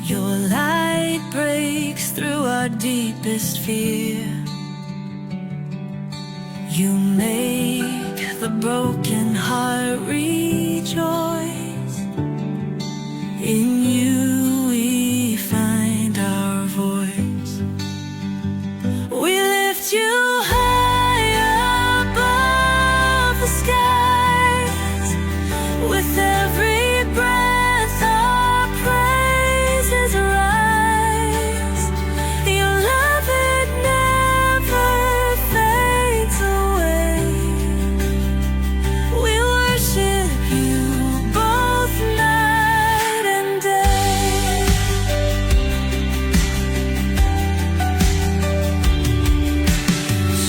Your light breaks through our deepest fear. You make the broken heart rejoice. In you we find our voice. We lift you high above the skies. With every breath our praises rise. Your love, it never fades away. We worship you both night and day.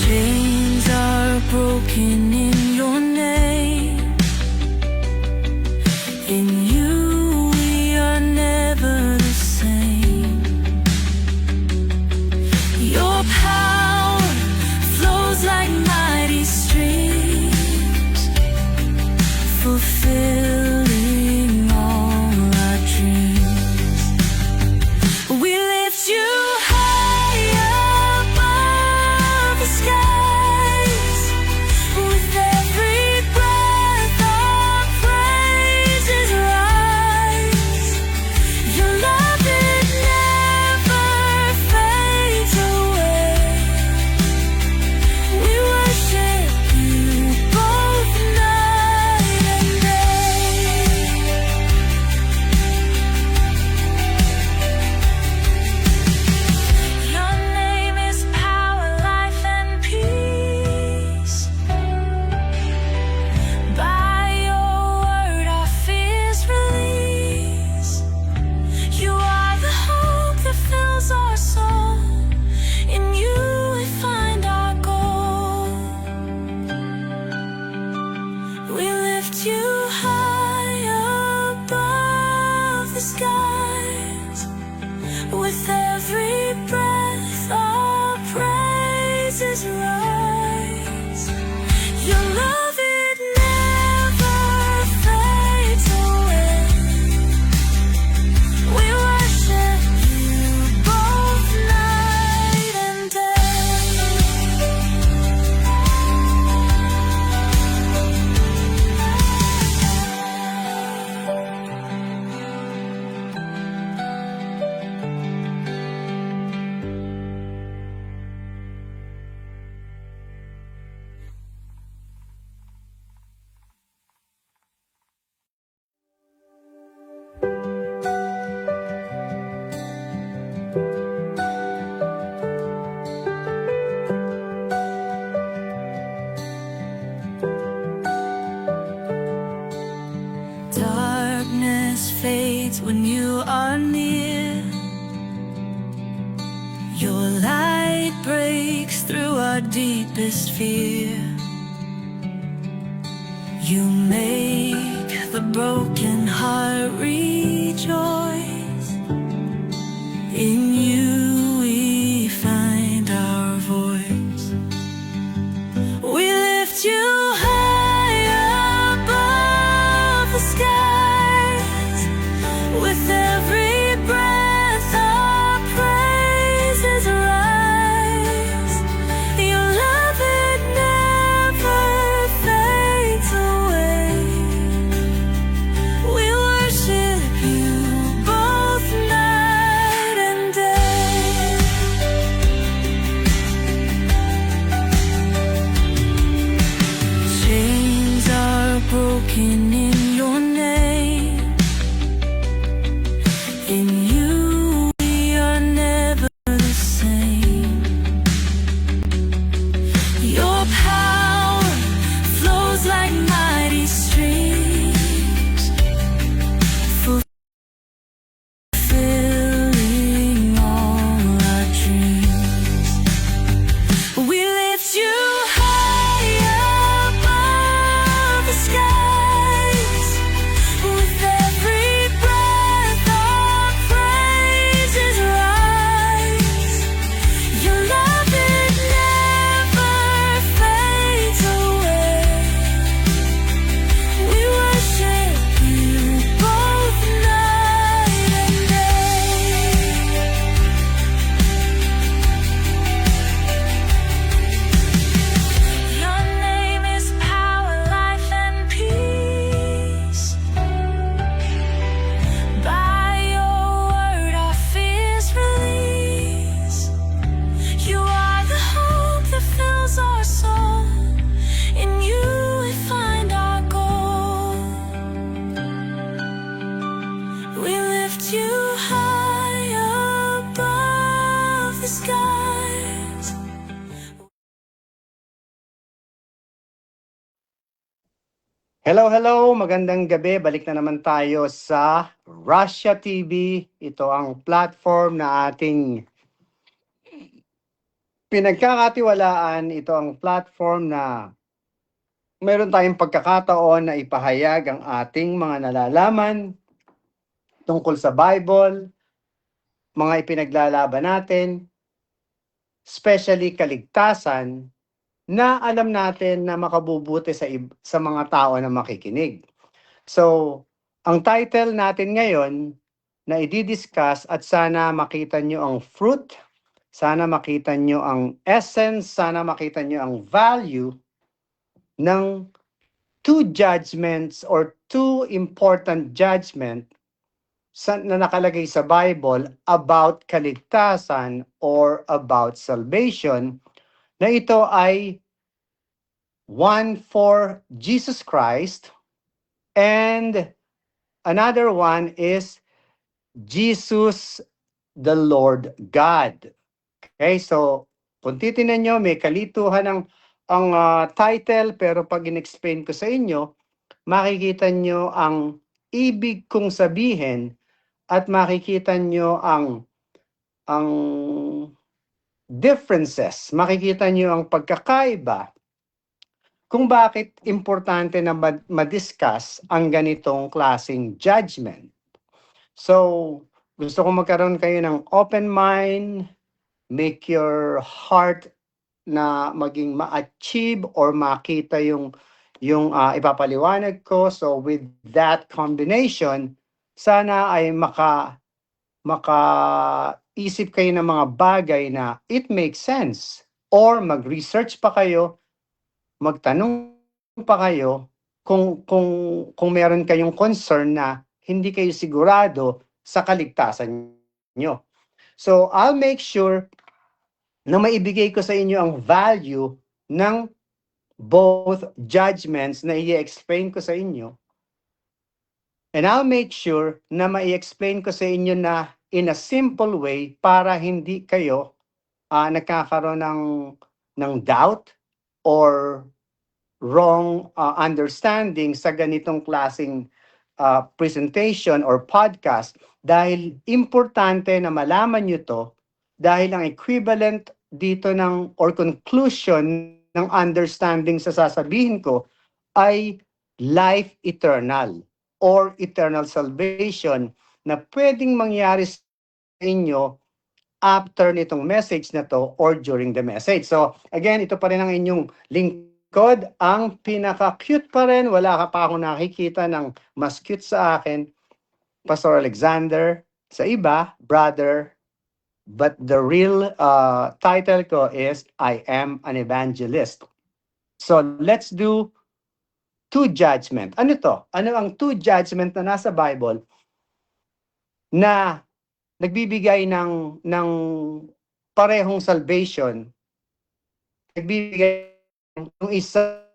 Chains are broken in your name. In you we are never the same. Your power flows like mighty streams, fulfilling all our dreams. We lift you high above the skies. With every breath our praises rise. Your love, it never fades away. We worship you both night and day. Your name is power, life, and peace. By your word our fears release. You are the hope that fills our soul. In you we find our goal. We lift you high above the skies. With every breath our praises rise. Your love, it never fades away. We worship you both night and day. Darkness fades when you are near. Your light breaks through our deepest fear. You make the broken heart rejoice. In you we find our voice. We lift you high above the skies. With every breath our praises rise. Your love, it never fades away. We worship you both night and day. Chains are broken in your name. In you we are never the same. Your power flows like mighty streams, fulfilling all our dreams. We lift you high above the skies. With every breath our lift you high above the skies. Hello, hello! Magandang gabi. Balik na naman tayo sa Russia TV. Ito ang platform na ating pinagkakatiwalaan. Ito ang platform na meron tayong pagkakataon na ipahayag ang ating mga nalalaman tungkol sa Bible, mga ipinaglalaban natin, especially kaligtasan, na alam natin na makabubuti sa mga tao na makikinig. So, ang title natin ngayon na i-discuss at sana makita nyo ang fruit, sana makita nyo ang essence, sana makita nyo ang value ng two judgments or two important judgment na nakalagay sa Bible about kaligtasan or about salvation, na ito ay one for Jesus Christ and another one is Jesus the Lord God. Okay, so kung titingnan nyo, may kalituhan ang title, pero pag in-explain ko sa inyo, makikita nyo ang ibig kong sabihin at makikita nyo ang differences, makikita nyo ang pagkakaiba kung bakit importante na ma-discuss ang ganitong klaseng judgment. So, gusto ko magkaroon kayo ng open mind, make your heart na maging ma-achieve or makita yung ipapaliwanag ko. So with that combination, sana ay maka-isip kayo ng mga bagay na it makes sense, or mag-research pa kayo, magtanong pa kayo kung meron kayong concern na hindi kayo sigurado sa kaligtasan nyo. So I'll make sure na maibigay ko sa inyo ang value ng both judgments na i-explain ko sa inyo. And I'll make sure na ma-explain ko sa inyo na in a simple way para hindi kayo nagkakaroon ng doubt or wrong understanding sa ganitong klaseng presentation or podcast, dahil importante na malaman nyo to, dahil ang equivalent dito or conclusion ng understanding sa sasabihin ko ay life eternal or eternal salvation na pwedeng mangyari sa inyo after nitong message na to or during the message. So again, ito pa rin ang inyong lingkod, ang pinaka-cute pa rin, wala ka pa akong nakikita ng mas cute sa akin, Pastor Alexander. Sa iba, brother. But the real title ko is I am an evangelist. So let's do two judgment. Ano to? Ano ang two judgment na nasa Bible na nagbibigay ng parehong salvation? Nagbibigay ng isa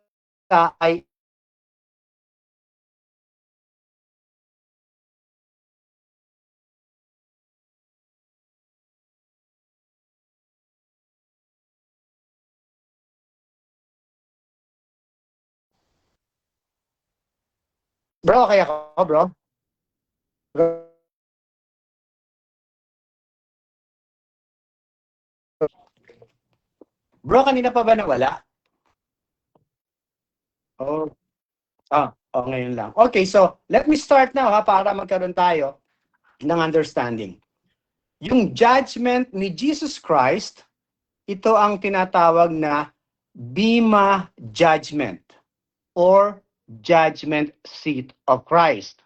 ay bro, kaya ko, bro? Bro, kanina pa ba nawala? Oh, ngayon lang. Okay, so let me start now para magkaroon tayo ng understanding. Yung judgment ni Jesus Christ, ito ang tinatawag na Bema Judgment or Judgment Seat of Christ.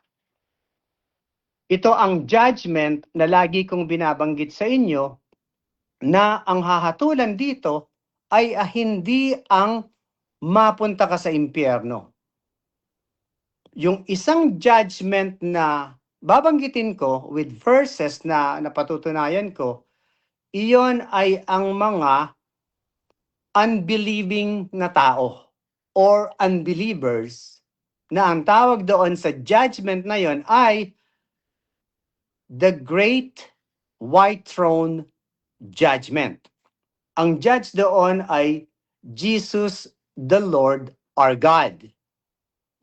Ito ang judgment na lagi kong binabanggit sa inyo, na ang hahatulan dito ay hindi ang mapunta ka sa impyerno. Yung isang judgment na babanggitin ko with verses na napatutunayan ko, iyon ay ang mga unbelieving na tao or unbelievers, na ang tawag doon sa judgment na yon ay the Great White Throne Judgment. Ang judge doon ay Jesus the Lord our God.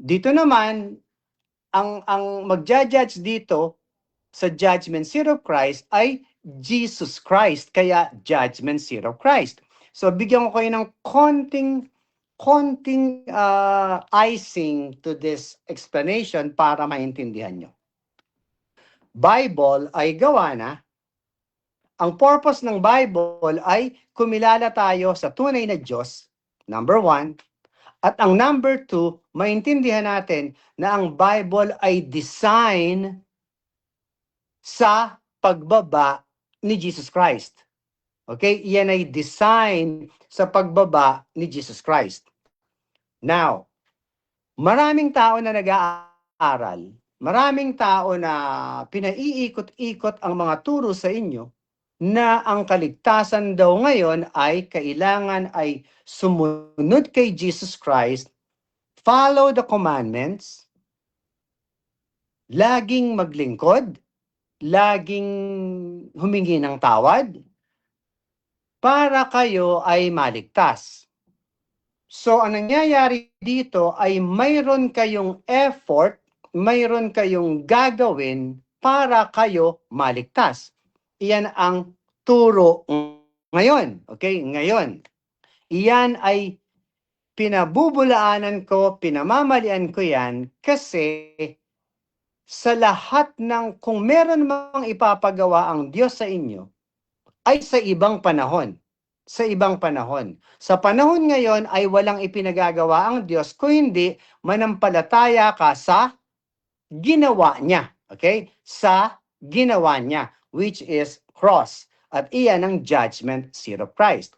Dito naman, ang magja-judge dito sa judgment seat of Christ ay Jesus Christ, kaya judgment seat of Christ. So bigyan ko kayo ng konting icing to this explanation para maintindihan nyo. Bible ay gawa na. Ang purpose ng Bible ay kumilala tayo sa tunay na Diyos, number 1. At ang number 2, maintindihan natin na ang Bible ay design sa pagbaba ni Jesus Christ. Okay? Iyan ay design sa pagbaba ni Jesus Christ. Now, maraming tao na nag-aaral, maraming tao na pinaiikot-ikot ang mga turo sa inyo na ang kaligtasan daw ngayon ay kailangan ay sumunod kay Jesus Christ, follow the commandments, laging maglingkod, laging humingi ng tawad, para kayo ay maligtas. So, ang nangyayari dito ay mayroon kayong effort, mayroon kayong gagawin para kayo maligtas. Iyan ang turo ngayon. Okay? Ngayon. Iyan ay pinabubulaanan ko, pinamamalian ko yan kasi sa lahat ng, kung meron mang ipapagawa ang Diyos sa inyo, ay sa ibang panahon. Sa ibang panahon. Sa panahon ngayon ay walang ipinagagawa ang Diyos kung hindi manampalataya ka sa ginawa niya. Okay? Sa ginawa niya, which is cross. At iyan ang judgment seat of Christ.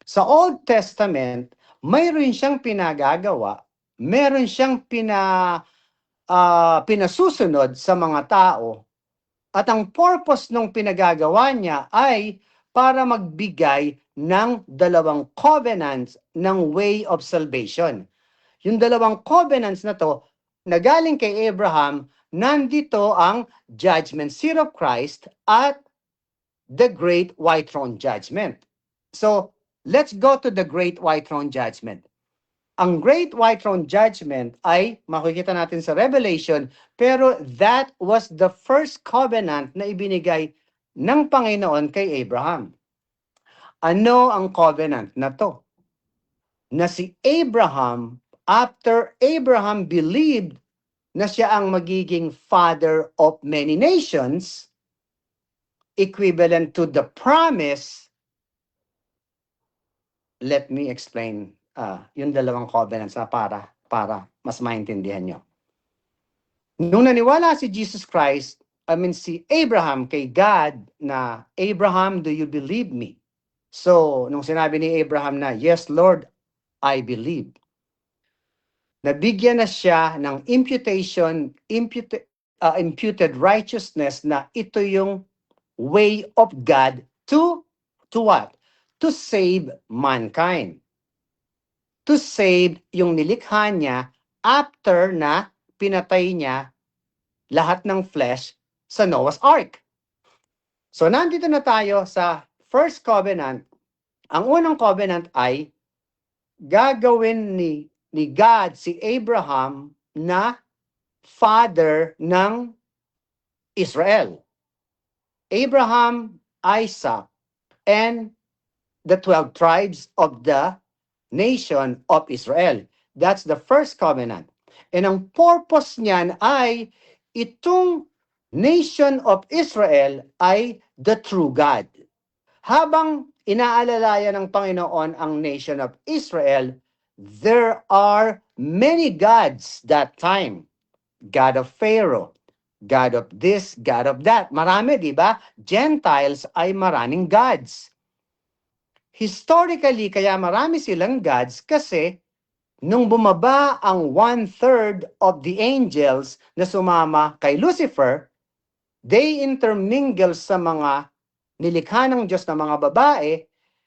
Sa Old Testament, mayroon siyang pinagagawa, mayroon siyang pinasusunod sa mga tao, at ang purpose ng pinagagawa niya ay para magbigay ng dalawang covenants ng way of salvation. Yung dalawang covenants na to, na galing kay Abraham, nandito ang judgment seat of Christ at the Great White Throne Judgment. So, let's go to the Great White Throne Judgment. Ang Great White Throne Judgment ay makikita natin sa Revelation, pero that was the first covenant na ibinigay ng Panginoon kay Abraham. Ano ang covenant na to? Na si Abraham, after Abraham believed na siya ang magiging father of many nations, equivalent to the promise. Let me explain yung dalawang covenants na para mas maintindihan nyo. Nung naniwala si Jesus Christ, si Abraham kay God na, Abraham, do you believe me? So, nung sinabi ni Abraham na, yes, Lord, I believe. Nabigyan na siya ng imputed righteousness na ito yung way of God to what? To save mankind. To save yung nilikha niya after na pinatay niya lahat ng flesh sa Noah's Ark. So, nandito na tayo sa first covenant. Ang unang covenant ay gagawin ni God si Abraham na father ng Israel. Abraham, Isaac, and the 12 tribes of the nation of Israel. That's the first covenant. And ang purpose niyan ay itong nation of Israel ay the true God. Habang inaalalayan ng Panginoon ang nation of Israel, there are many gods that time. God of Pharaoh, God of this, God of that. Marami, di ba? Gentiles ay maraming gods. Historically, kaya marami silang gods kasi nung bumaba ang 1/3 of the angels na sumama kay Lucifer, they intermingle sa mga nilikha ng Diyos na mga babae,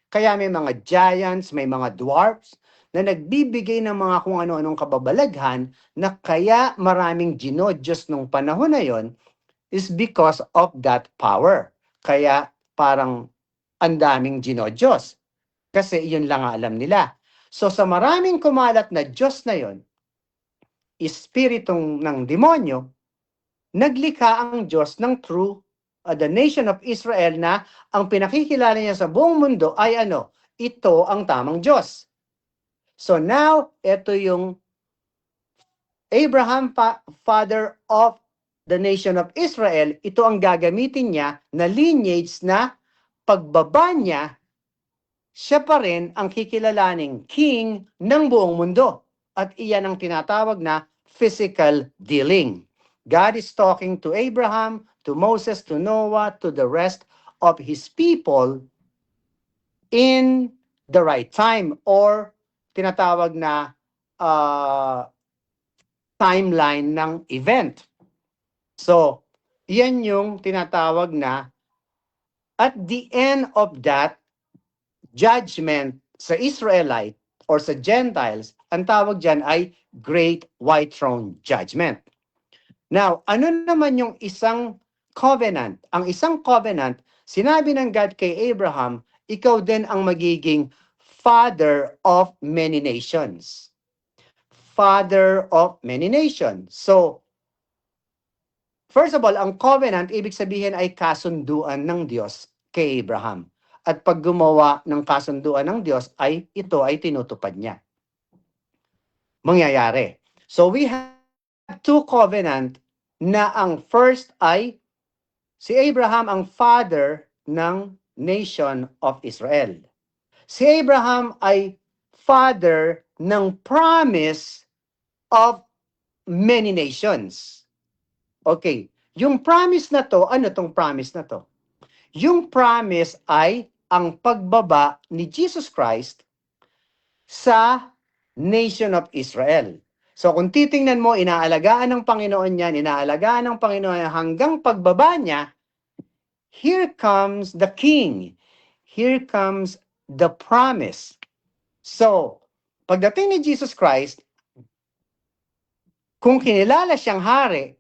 kaya may mga giants, may mga dwarfs, na nagbibigay ng mga kung ano-anong kababalaghan na kaya maraming ginodyos nung panahon na yon, is because of that power. Kaya parang ang daming Diyos. Kasi yun lang ang alam nila. So sa maraming kumalat na Diyos na yon, espiritong ng demonyo, naglikha ang Diyos ng true, the nation of Israel, na ang pinakikilala niya sa buong mundo ay ano? Ito ang tamang Diyos. So now, ito yung Abraham, father of the nation of Israel, ito ang gagamitin niya na lineage na pagbaba niya, siya pa rin ang kikilalaning king ng buong mundo. At iyan ang tinatawag na physical dealing. God is talking to Abraham, to Moses, to Noah, to the rest of his people in the right time, or tinatawag na timeline ng event. So, yan yung tinatawag na at the end of that judgment sa Israelite or sa Gentiles, ang tawag dyan ay Great White Throne Judgment. Now, ano naman yung isang covenant? Ang isang covenant, sinabi ng God kay Abraham, ikaw din ang magiging father of many nations. Father of many nations. So, first of all, ang covenant, ibig sabihin ay kasunduan ng Diyos kay Abraham. At pag gumawa ng kasunduan ng Diyos, ay ito ay tinutupad niya. Mangyayari. So we have two covenant na ang first ay si Abraham ang father ng nation of Israel. Si Abraham ay father ng promise of many nations. Okay, yung promise na to, ano tong promise na to? Yung promise ay ang pagbaba ni Jesus Christ sa nation of Israel. So kung titingnan mo, inaalagaan ng Panginoon yan, inaalagaan ng Panginoon hanggang pagbaba niya, here comes the king. Here comes the promise. So, pagdating ni Jesus Christ, kung kinilala siyang hari,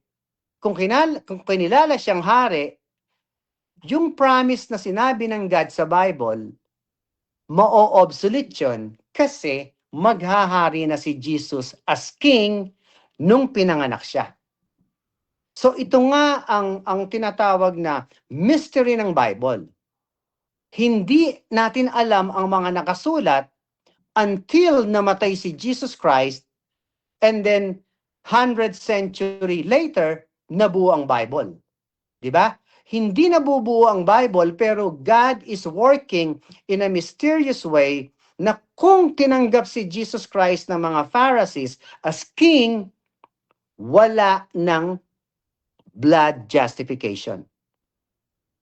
kung kinilala siyang hari, yung promise na sinabi ng God sa Bible, ma-obsolete yun kasi maghahari na si Jesus as king nung pinanganak siya. So ito nga ang tinatawag na mystery ng Bible. Hindi natin alam ang mga nakasulat until namatay si Jesus Christ, and then 100 century later, nabuo ang Bible. Di ba? Hindi nabubuo ang Bible, pero God is working in a mysterious way na kung tinanggap si Jesus Christ ng mga Pharisees as king, wala ng blood justification.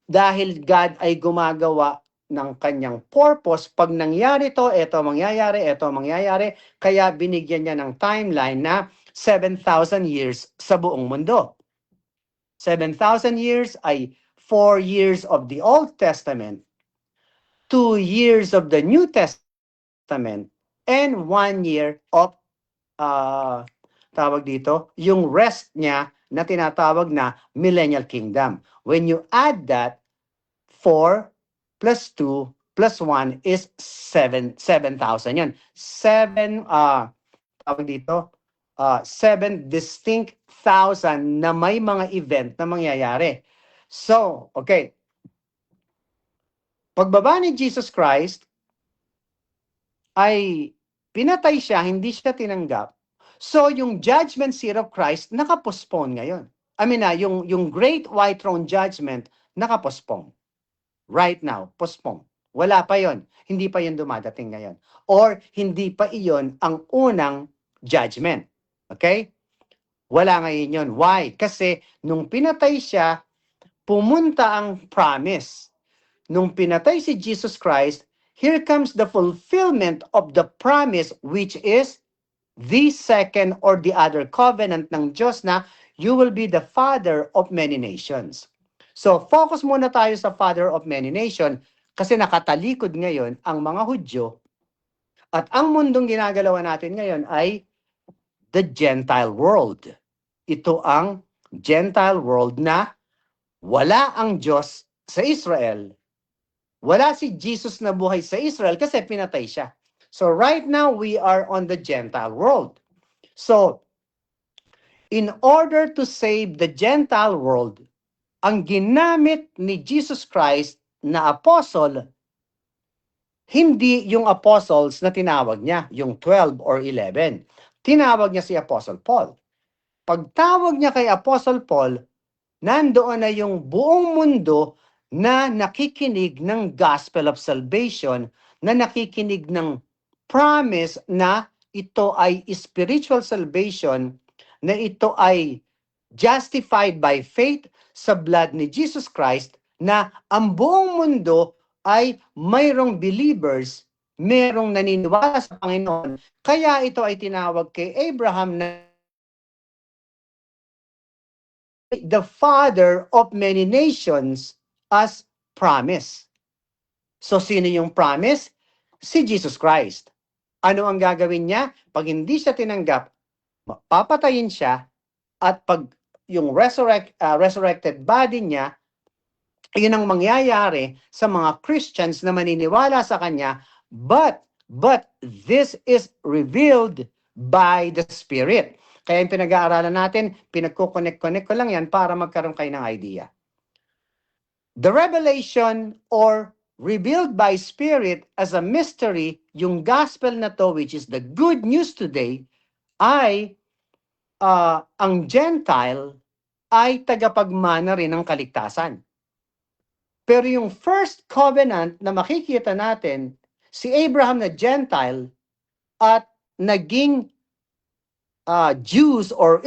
Dahil God ay gumagawa ng kanyang purpose, pag nangyari to, eto mangyayari, kaya binigyan niya ng timeline na 7,000 years sa buong mundo. 7,000 years ay 4 years of the Old Testament, 2 years of the New Testament, and 1 year of, tawag dito, yung rest niya na tinatawag na Millennial Kingdom. When you add that, 4 plus 2 plus 1 is 7,000 yan. 7, tawag dito, 7 distinct thousand na may mga event na mangyayari. So, okay. Pagbaba ni Jesus Christ, ay pinatay siya, hindi siya tinanggap. So, yung judgment seat of Christ, nakapospone ngayon. Yung Great White Throne Judgment, nakapospone. Right now, postpone. Wala pa yon. Hindi pa yon dumadating ngayon. Or, hindi pa iyon ang unang judgment. Okay? Wala ngayon yun. Why? Kasi, nung pinatay siya, pumunta ang promise. Nung pinatay si Jesus Christ, here comes the fulfillment of the promise, which is the second or the other covenant ng Diyos na you will be the father of many nations. So, focus muna tayo sa father of many nations kasi nakatalikod ngayon ang mga Hudyo at ang mundong ginagalawan natin ngayon ay the Gentile world. Ito ang Gentile world na wala ang Diyos sa Israel. Wala si Jesus na buhay sa Israel kasi pinatay siya. So right now, we are on the Gentile world. So, in order to save the Gentile world, ang ginamit ni Jesus Christ na apostle, hindi yung apostles na tinawag niya, yung 12 or 11. Tinawag niya si Apostle Paul. Pagtawag niya kay Apostle Paul, nandoon na yung buong mundo na nakikinig ng gospel of salvation, na nakikinig ng promise na ito ay spiritual salvation, na ito ay justified by faith sa blood ni Jesus Christ, na ang buong mundo ay mayroong believers, mayroong naniniwala sa Panginoon. Kaya ito ay tinawag kay Abraham na the father of many nations as promise. So sino yung promise? Si Jesus Christ. Ano ang gagawin niya? Pag hindi siya tinanggap, papatayin siya, at pag yung resurrected body niya, yun ang mangyayari sa mga Christians na maniniwala sa kanya, but this is revealed by the Spirit. Kaya yung pinag-aaralan natin, pinagkukonek-connect ko lang yan para magkaroon kayo ng idea. The revelation or revealed by Spirit as a mystery, yung gospel na to, which is the good news today, ay ang Gentile ay tagapagmana rin ng kaligtasan. Pero yung first covenant na makikita natin, si Abraham na Gentile at naging Jews or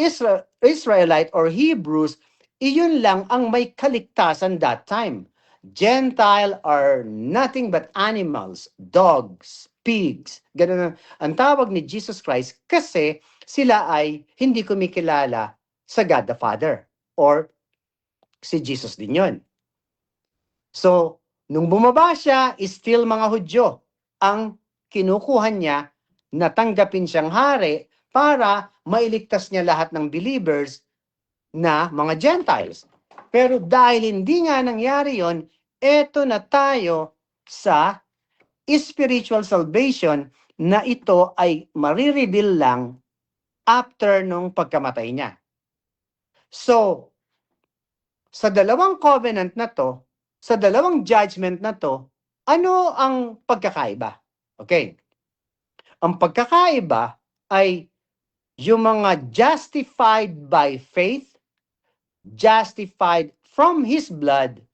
Israelite or Hebrews, iyon lang ang may kaligtasan that time. Gentile are nothing but animals, dogs, pigs. Ganun ang tawag ni Jesus Christ kasi sila ay hindi kumikilala sa God the Father or si Jesus din yun. So, nung bumaba siya, still mga Hudyo ang kinukuha niya na tanggapin siyang hari para mailigtas niya lahat ng believers na mga Gentiles. Pero dahil hindi nga nangyari yon, eto na tayo sa spiritual salvation na ito ay marireveal lang after nung pagkamatay niya. So, sa dalawang covenant na to, sa dalawang judgment na to, ano ang pagkakaiba? Okay. Ang pagkakaiba ay yung mga justified by faith, justified from His blood,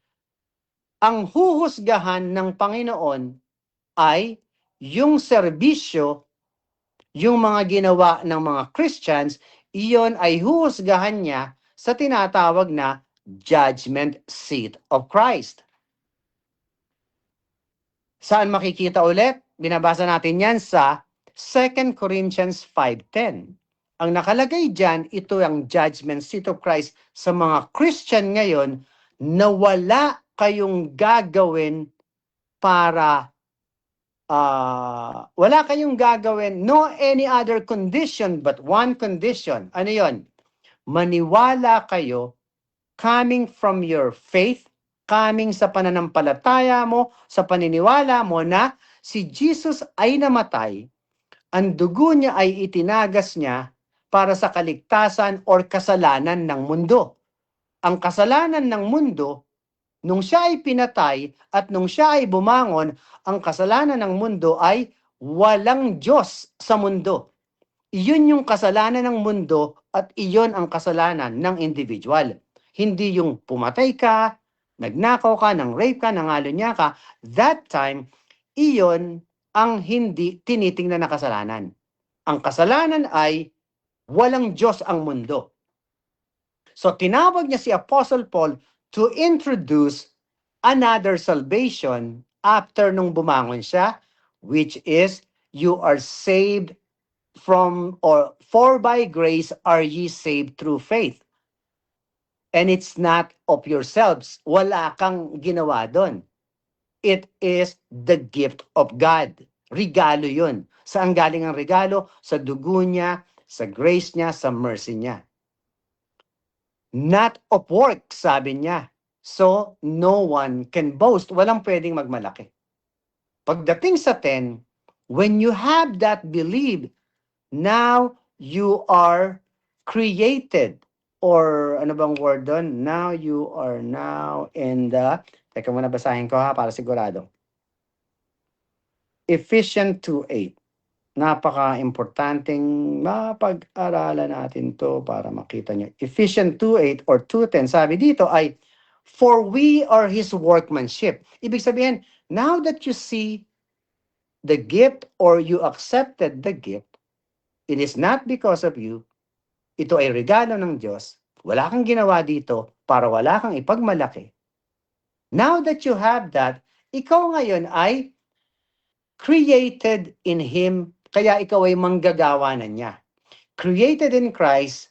ang huhusgahan ng Panginoon ay yung serbisyo, yung mga ginawa ng mga Christians, iyon ay huhusgahan niya sa tinatawag na judgment seat of Christ. Saan makikita ulit? Binabasa natin yan sa 2 Corinthians 5:10. Ang nakalagay dyan, ito ang judgment seat of Christ sa mga Christian ngayon na wala kayong gagawin para wala kayong gagawin, no any other condition but one condition. Ano yon? Maniwala kayo coming from your faith, coming sa pananampalataya mo, sa paniniwala mo na si Jesus ay namatay, ang dugo niya ay itinagas niya para sa kaligtasan or kasalanan ng mundo. Ang kasalanan ng mundo, nung siya ay pinatay at nung siya ay bumangon, ang kasalanan ng mundo ay walang Diyos sa mundo. Iyon yung kasalanan ng mundo at iyon ang kasalanan ng individual. Hindi yung pumatay ka, nagnakaw ka, nang-rape ka, nangalunya ka. That time, iyon ang hindi tinitingnan na kasalanan. Ang kasalanan ay walang Diyos ang mundo. So tinawag niya si Apostle Paul to introduce another salvation after nung bumangon siya, which is you are saved from, or for by grace are ye saved through faith. And it's not of yourselves. Wala kang ginawa doon. It is the gift of God. Regalo yun. Saan galing ang regalo? Sa dugo niya, sa grace niya, sa mercy niya. Not of work, sabi niya. So, no one can boast. Walang pwedeng magmalaki. Pagdating sa 10, when you have that belief, now you are created. Or ano bang word doon? Now you are now in the, teka muna basahin ko ha para sigurado. Ephesians 2:8. Napaka-importanting mapag-aralan natin to para makita nyo. Ephesians 2:8 or 2:10, sabi dito ay, for we are His workmanship. Ibig sabihin, now that you see the gift or you accepted the gift, it is not because of you. Ito ay regalo ng Diyos. Wala kang ginawa dito para wala kang ipagmalaki. Now that you have that, ikaw ngayon ay created in Him, kaya ikaw ay manggagawa na niya. Created in Christ,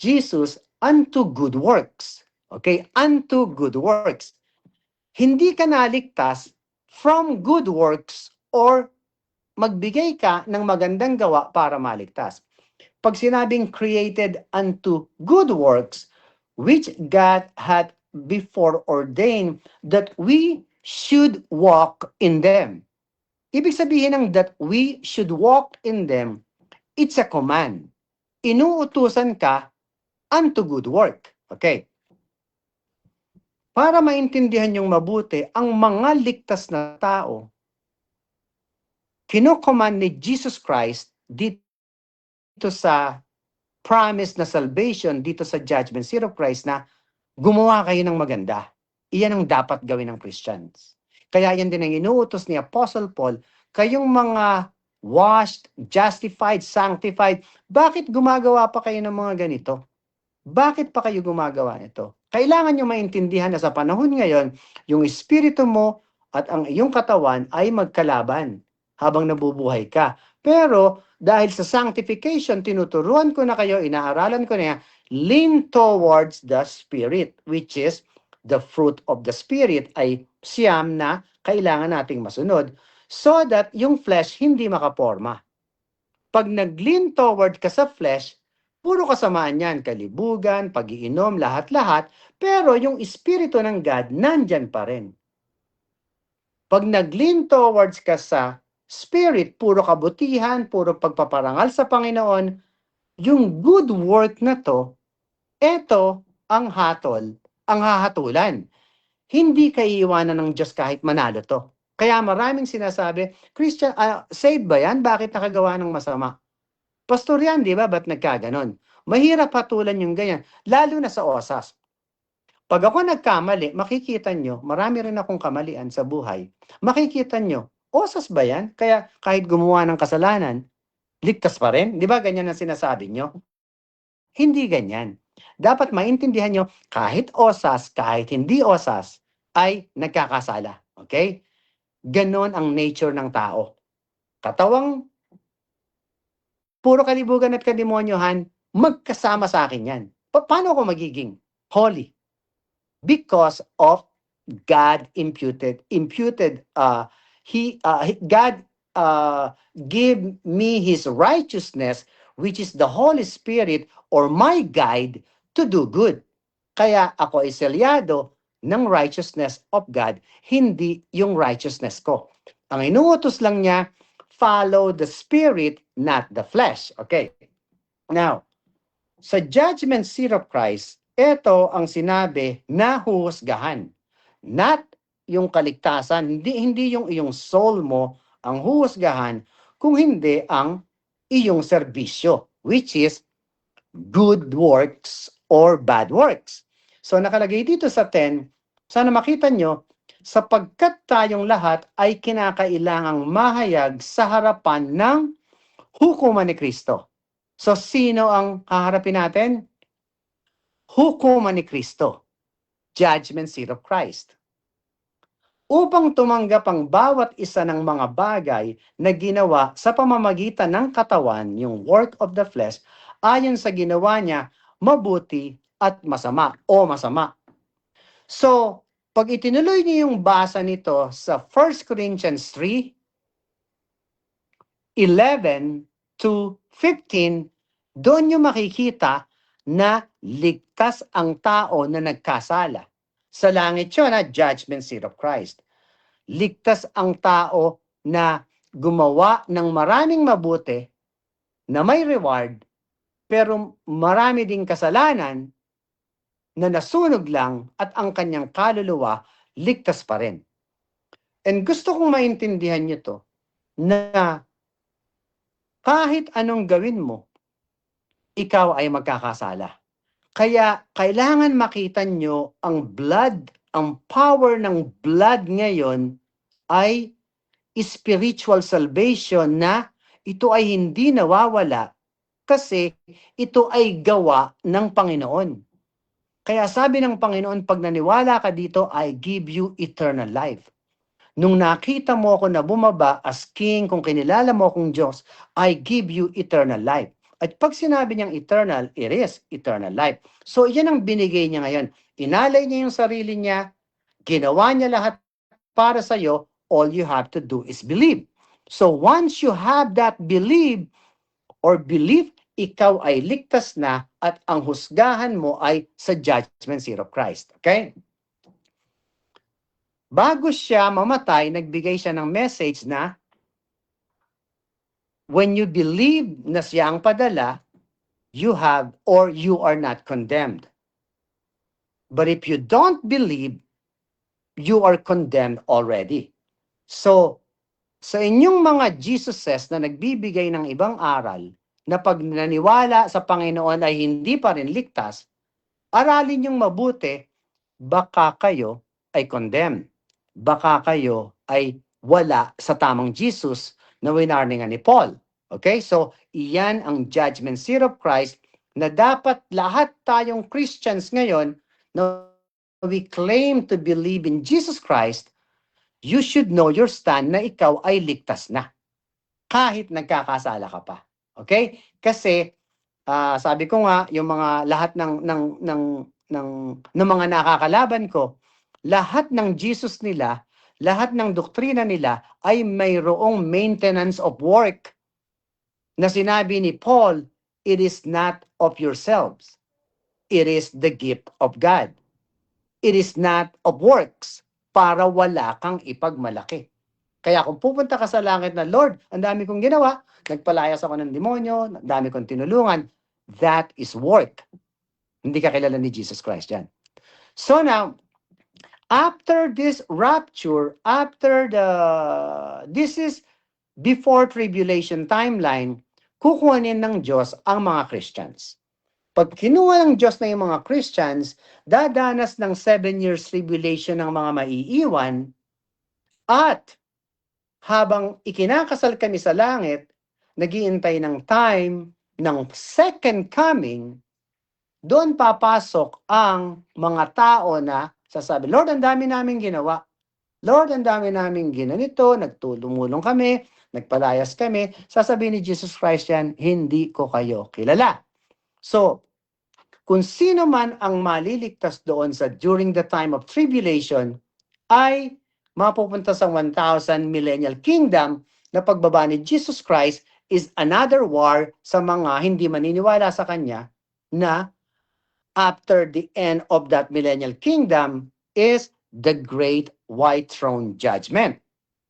Jesus, unto good works. Okay? Unto good works. Hindi ka naligtas from good works or magbigay ka ng magandang gawa para maligtas. Pag sinabing created unto good works, which God had before ordained that we should walk in them. Ibig sabihin ng that we should walk in them, it's a command. Inuutusan ka unto good work. Okay. Para maintindihan yung mabuti, ang mga ligtas na tao, kino-command ni Jesus Christ dito sa promise na salvation, dito sa judgment seat of Christ na gumawa kayo ng maganda. Iyan ang dapat gawin ng Christians. Kaya yan din ang inuutos ni Apostle Paul, kayong mga washed, justified, sanctified, bakit gumagawa pa kayo ng mga ganito? Bakit pa kayo gumagawa nito? Kailangan nyo maintindihan na sa panahon ngayon, yung espiritu mo at ang iyong katawan ay magkalaban habang nabubuhay ka. Pero dahil sa sanctification, tinuturuan ko na kayo, inaaralan ko na yan, lean towards the Spirit, which is the fruit of the Spirit ay siyam na kailangan nating masunod so that yung flesh hindi makaporma. Pag nag-lean toward ka sa flesh, puro kasamaan yan, kalibugan, pag-iinom, lahat-lahat, pero yung Espiritu ng God, nandyan pa rin. Pag nag-lean towards ka sa Spirit, puro kabutihan, puro pagpaparangal sa Panginoon, yung good work na to, eto ang hatol, ang hahatulan. Hindi ka iiwanan ng Diyos kahit manalo to. Kaya maraming sinasabi, Christian, saved ba yan? Bakit nakagawa ng masama? Pastor yan, di ba? Ba't nagkaganon? Mahirap hatulan yung ganyan, lalo na sa osas. Pag ako nagkamali, makikita nyo, marami rin akong kamalian sa buhay. Makikita nyo, osas ba yan? Kaya kahit gumawa ng kasalanan, ligtas pa rin? Di ba ganyan ang sinasabi nyo? Hindi ganyan. Dapat maintindihan nyo, kahit osas, kahit hindi osas, ay nagkakasala. Okay? Ganon ang nature ng tao. Katawang puro kalibugan at kademonyohan, magkasama sa akin yan. Paano ako magiging holy? Because of God God give me His righteousness, which is the Holy Spirit or my guide to do good. Kaya ako ay selyado ng righteousness of God, hindi yung righteousness ko. Ang inuutos lang niya, follow the Spirit, not the flesh. Okay. Now, sa judgment seat of Christ, ito ang sinabi na huhusgahan. Not yung kaligtasan, hindi yung iyong soul mo ang huhusgahan, kung hindi ang iyong serbisyo, which is good works or bad works. So nakalagay dito sa 10, sana makita nyo, sapagkat tayong lahat ay kinakailangang mahayag sa harapan ng hukuman ni Kristo. So sino ang haharapin natin? Hukuman ni Kristo. Judgment seat of Christ. Upang tumanggap ang bawat isa ng mga bagay na ginawa sa pamamagitan ng katawan, yung work of the flesh, ayon sa ginawa niya, mabuti at masama o masama. So, pag itinuloy niyo yung basa nito sa 1 Corinthians 3, 11 to 15, doon nyo makikita na ligtas ang tao na nagkasala. Sa langit yun, judgment seat of Christ. Ligtas ang tao na gumawa ng maraming mabuti na may reward, pero marami ding kasalanan na nasunog lang at ang kanyang kaluluwa ligtas pa rin. And gusto kong maintindihan nyo to, na kahit anong gawin mo, ikaw ay magkakasala. Kaya kailangan makita nyo ang blood, ang power ng blood ngayon ay spiritual salvation na ito ay hindi nawawala kasi ito ay gawa ng Panginoon. Kaya sabi ng Panginoon, pag naniwala ka dito, I give you eternal life. Nung nakita mo ako na bumaba as king, kung kinilala mo akong Diyos, I give you eternal life. At pag sinabi niyang eternal, it is eternal life. So, yan ang binigay niya ngayon. Inalay niya yung sarili niya, ginawa niya lahat para sa'yo, all you have to do is believe. So, once you have that belief, ikaw ay ligtas na at ang husgahan mo ay sa judgment seat of Christ. Okay? Bago siya mamatay, nagbigay siya ng message na when you believe na siya ang padala, you have or you are not condemned. But if you don't believe, you are condemned already. So, sa inyong mga Jesuses na nagbibigay ng ibang aral, na pag naniwala sa Panginoon ay hindi pa rin ligtas, aralin yung mabuti, baka kayo ay condemned. Baka kayo ay wala sa tamang Jesus na winarningan ni Paul. Okay? So, iyan ang judgment seat of Christ na dapat lahat tayong Christians ngayon na we claim to believe in Jesus Christ, you should know your stand na ikaw ay ligtas na. Kahit nagkakasala ka pa. Okay? Kasi sabi ko nga yung mga lahat ng mga nakakalaban ko, lahat ng Jesus nila, lahat ng doktrina nila ay mayroong maintenance of work na sinabi ni Paul, it is not of yourselves. It is the gift of God. It is not of works para wala kang ipagmalaki. Kaya kung pupunta ka sa langit na, Lord, ang dami kong ginawa, nagpalayas ako ng demonyo, ang dami kong tinulungan, that is work. Hindi ka kilala ni Jesus Christ yan. So now, after this rapture, this is before tribulation timeline, kukuhanin ng Diyos ang mga Christians. Pag kinuha ng Diyos na yung mga Christians, dadanas ng 7 years tribulation ng mga maiiwan, at habang ikinakasal kami sa langit, naghihintay ng time ng second coming, doon papasok ang mga tao na sasabi, Lord, ang dami namin ginawa. Lord, ang dami namin ginanito, nagtulong kami, nagpalayas kami. Sasabihin ni Jesus Christ yan, hindi ko kayo kilala. So, kung sino man ang maliligtas doon sa during the time of tribulation, ay mapupunta sa 1,000 millennial kingdom na pagbaba ni Jesus Christ is another war sa mga hindi maniniwala sa Kanya na after the end of that millennial kingdom is the great white throne judgment.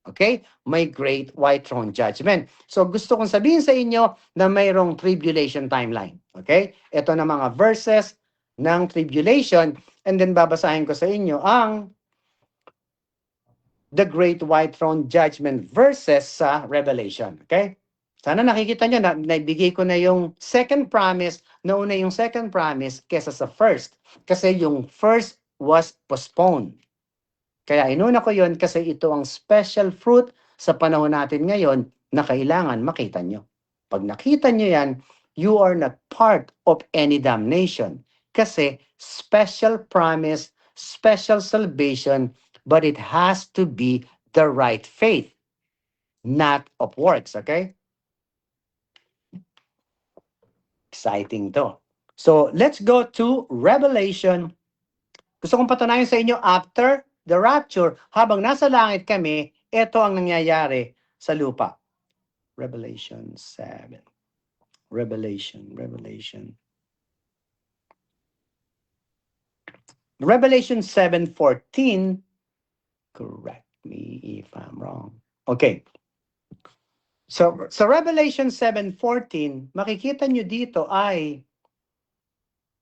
Okay? May great white throne judgment. So gusto kong sabihin sa inyo na mayroong tribulation timeline. Okay? Ito na mga verses ng tribulation and then babasahin ko sa inyo ang the great white throne judgment verses sa Revelation. Okay? Sana nakikita nyo na naibigay ko na yung second promise, nauna yung second promise kesa sa first. Kasi yung first was postponed. Kaya inuna ko yon kasi ito ang special fruit sa panahon natin ngayon na kailangan makita nyo. Pag nakita nyo yan, you are not part of any damnation. Kasi special promise, special salvation, but it has to be the right faith, not of works. Okay? Exciting to. So, let's go to Revelation. Gusto kong patunayan sa inyo after the rapture, habang nasa langit kami, ito ang nangyayari sa lupa. Revelation 7. Revelation. Revelation 7:14, correct me if I'm wrong. Okay. So, sa Revelation 7:14, makikita nyo dito ay,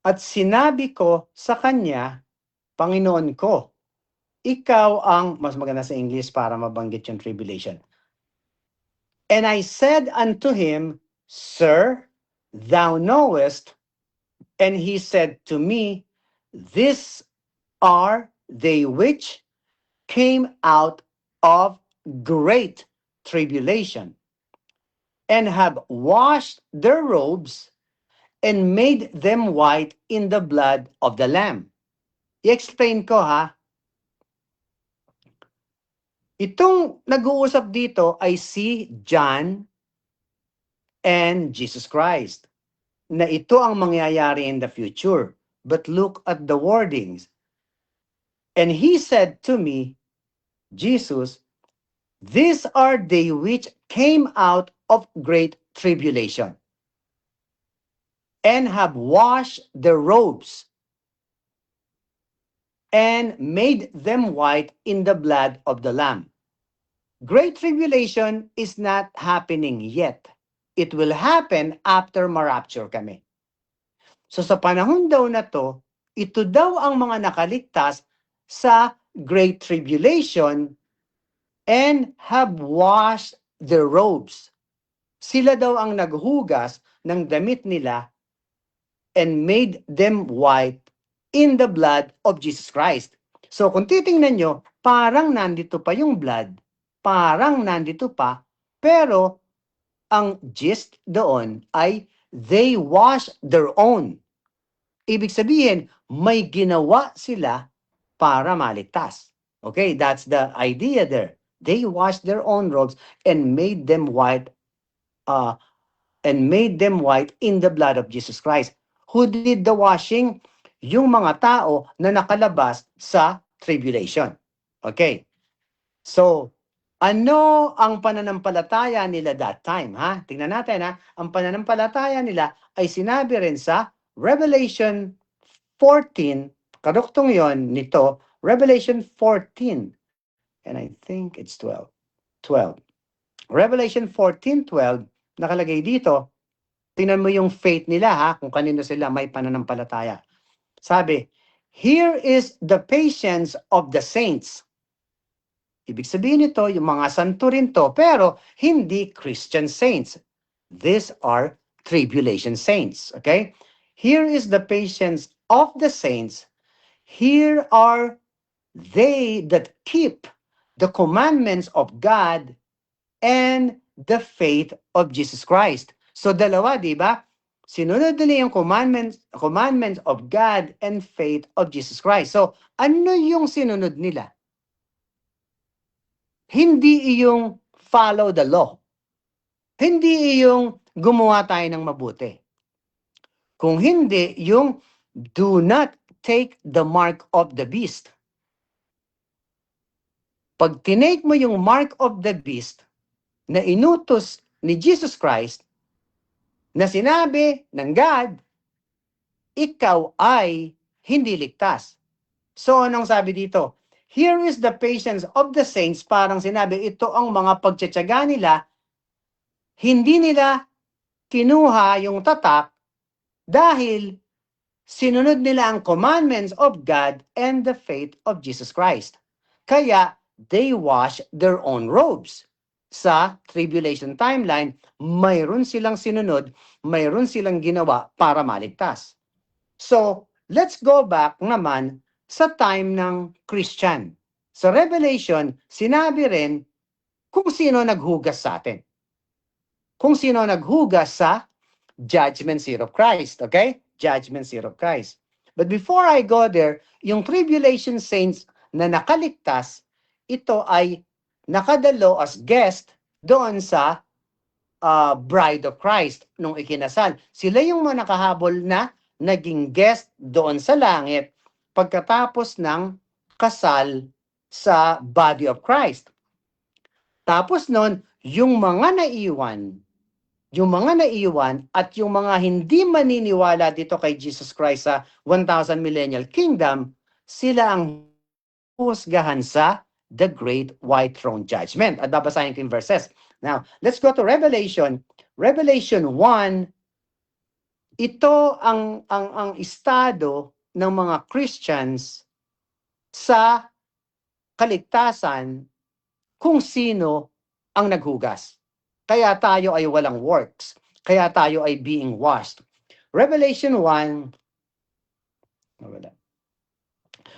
at sinabi ko sa kanya, Panginoon ko, ikaw ang, mas maganda sa English para mabanggit yung tribulation. And I said unto him, Sir, thou knowest. And he said to me, These are they which came out of great tribulation, and have washed their robes, and made them white in the blood of the Lamb. I-explain ko ha. Itong nag-uusap dito ay si John and Jesus Christ, na ito ang mangyayari in the future. But look at the wordings. And he said to me, Jesus, these are they which came out of great tribulation, and have washed their robes, and made them white in the blood of the Lamb. Great tribulation is not happening yet. It will happen after ma-rapture kami. So sa panahon daw na to, ito daw ang mga nakaligtas sa Great Tribulation and have washed their robes. Sila daw ang naghugas ng damit nila and made them white in the blood of Jesus Christ. So kung titingnan nyo, parang nandito pa yung blood, parang nandito pa, pero ang gist doon ay they wash their own. Ibig sabihin, may ginawa sila para maligtas. Okay, that's the idea there. They washed their own robes and made them white in the blood of Jesus Christ. Who did the washing? Yung mga tao na nakalabas sa tribulation. Okay. So, ano ang pananampalataya nila that time? Ha? Tingnan natin ha. Ang pananampalataya nila ay sinabi rin sa Revelation 14, kaduktong yon nito, Revelation 14, and I think it's 12. Revelation 14:12, nakalagay dito, tingnan mo yung faith nila ha, kung kanino sila may pananampalataya. Sabi, here is the patience of the saints. Ibig sabihin nito, yung mga santo rin to, pero hindi Christian saints. These are tribulation saints. Okay? Here is the patience of the saints. Here are they that keep the commandments of God and the faith of Jesus Christ. So dalawa, di ba? Sinunod nila yung commandments of God and faith of Jesus Christ. So ano yung sinunod nila? Hindi iyong follow the law. Hindi iyong gumawa tayo ng mabuti. Kung hindi, yung do not take the mark of the beast. Pag tinake mo yung mark of the beast na inutos ni Jesus Christ, na sinabi ng God, ikaw ay hindi ligtas. So anong sabi dito? Here is the patience of the saints. Parang sinabi, ito ang mga pagtsatsaga nila. Hindi nila kinuha yung tatak dahil sinunod nila ang commandments of God and the faith of Jesus Christ. Kaya, they wash their own robes. Sa tribulation timeline, mayroon silang sinunod, mayroon silang ginawa para maligtas. So, let's go back naman sa time ng Christian. Sa Revelation, sinabi rin kung sino naghugas sa atin. Kung sino naghugas sa judgment seat of Christ. Okay? Judgment seat of Christ. But before I go there, yung tribulation saints na nakaligtas, ito ay nakadalo as guest doon sa bride of Christ nung ikinasal. Sila yung mga nakahabol na naging guest doon sa langit pagkatapos ng kasal sa body of Christ. Tapos nun, yung mga naiwan at yung mga hindi maniniwala dito kay Jesus Christ sa 1,000 millennial kingdom, sila ang husgahan sa the great white throne judgment. At babasahin ko yung verses. Now, let's go to Revelation. Revelation 1, ito ang estado ng mga Christians sa kaligtasan kung sino ang naghugas. Kaya tayo ay walang works. Kaya tayo ay being washed. Revelation 1,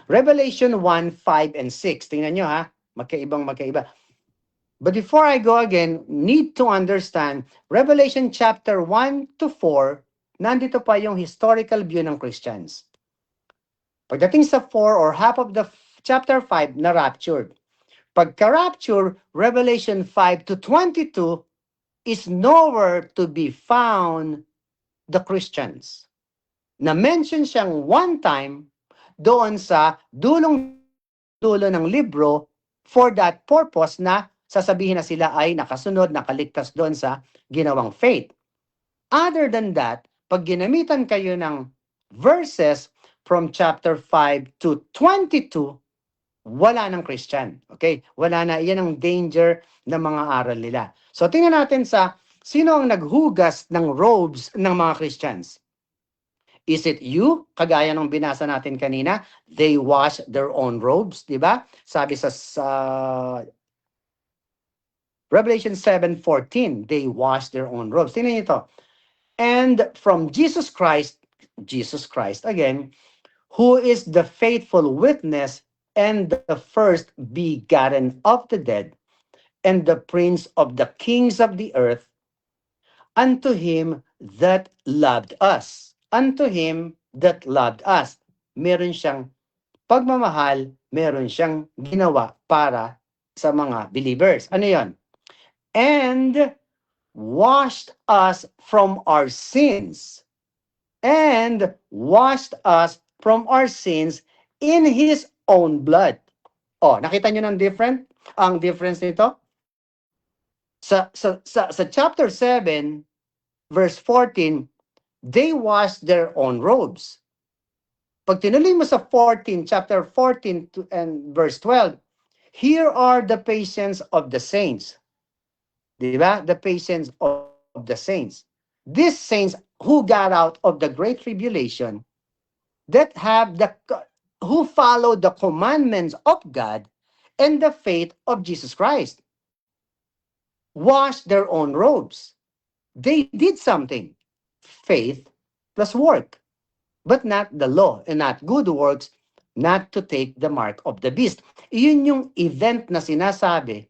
Revelation 1, 5, and 6. Tingnan nyo ha, magkaiba. But before I go again, need to understand, Revelation chapter 1 to 4, nandito pa yung historical view ng Christians. Pagdating sa 4 or half of the chapter 5, na raptured. Pagka-rapture, Revelation 5 to 22 is nowhere to be found the Christians. Na-mention siyang one time doon sa dulo ng libro for that purpose na sasabihin na sila ay nakasunod, nakaligtas doon sa ginawang faith. Other than that, pag ginamitan kayo ng verses from chapter 5 to 22, wala ng Christian. Okay? Wala na. Yan ang danger ng mga aral nila. So, tingnan natin sa sino ang naghugas ng robes ng mga Christians. Is it you? Kagaya ng binasa natin kanina, they wash their own robes, di ba? Sabi sa Revelation 7:14, they wash their own robes. Tingnan niyo ito. And from Jesus Christ again, who is the faithful witness and the first begotten of the dead, and the prince of the kings of the earth, unto him that loved us. Unto him that loved us. Meron siyang pagmamahal, meron siyang ginawa para sa mga believers. Ano yon? And washed us from our sins. And washed us from our sins in His own blood. Oh, nakita nyo ang difference nito? Sa chapter 7, verse 14, they washed their own robes. Pag tinuloy mo sa chapter 14 and verse 12, here are the patience of the saints. Diba? The patience of the saints. These saints who got out of the great tribulation, who follow the commandments of God and the faith of Jesus Christ, wash their own robes. They did something. Faith plus work. But not the law and not good works, not to take the mark of the beast. Iyon yung event na sinasabi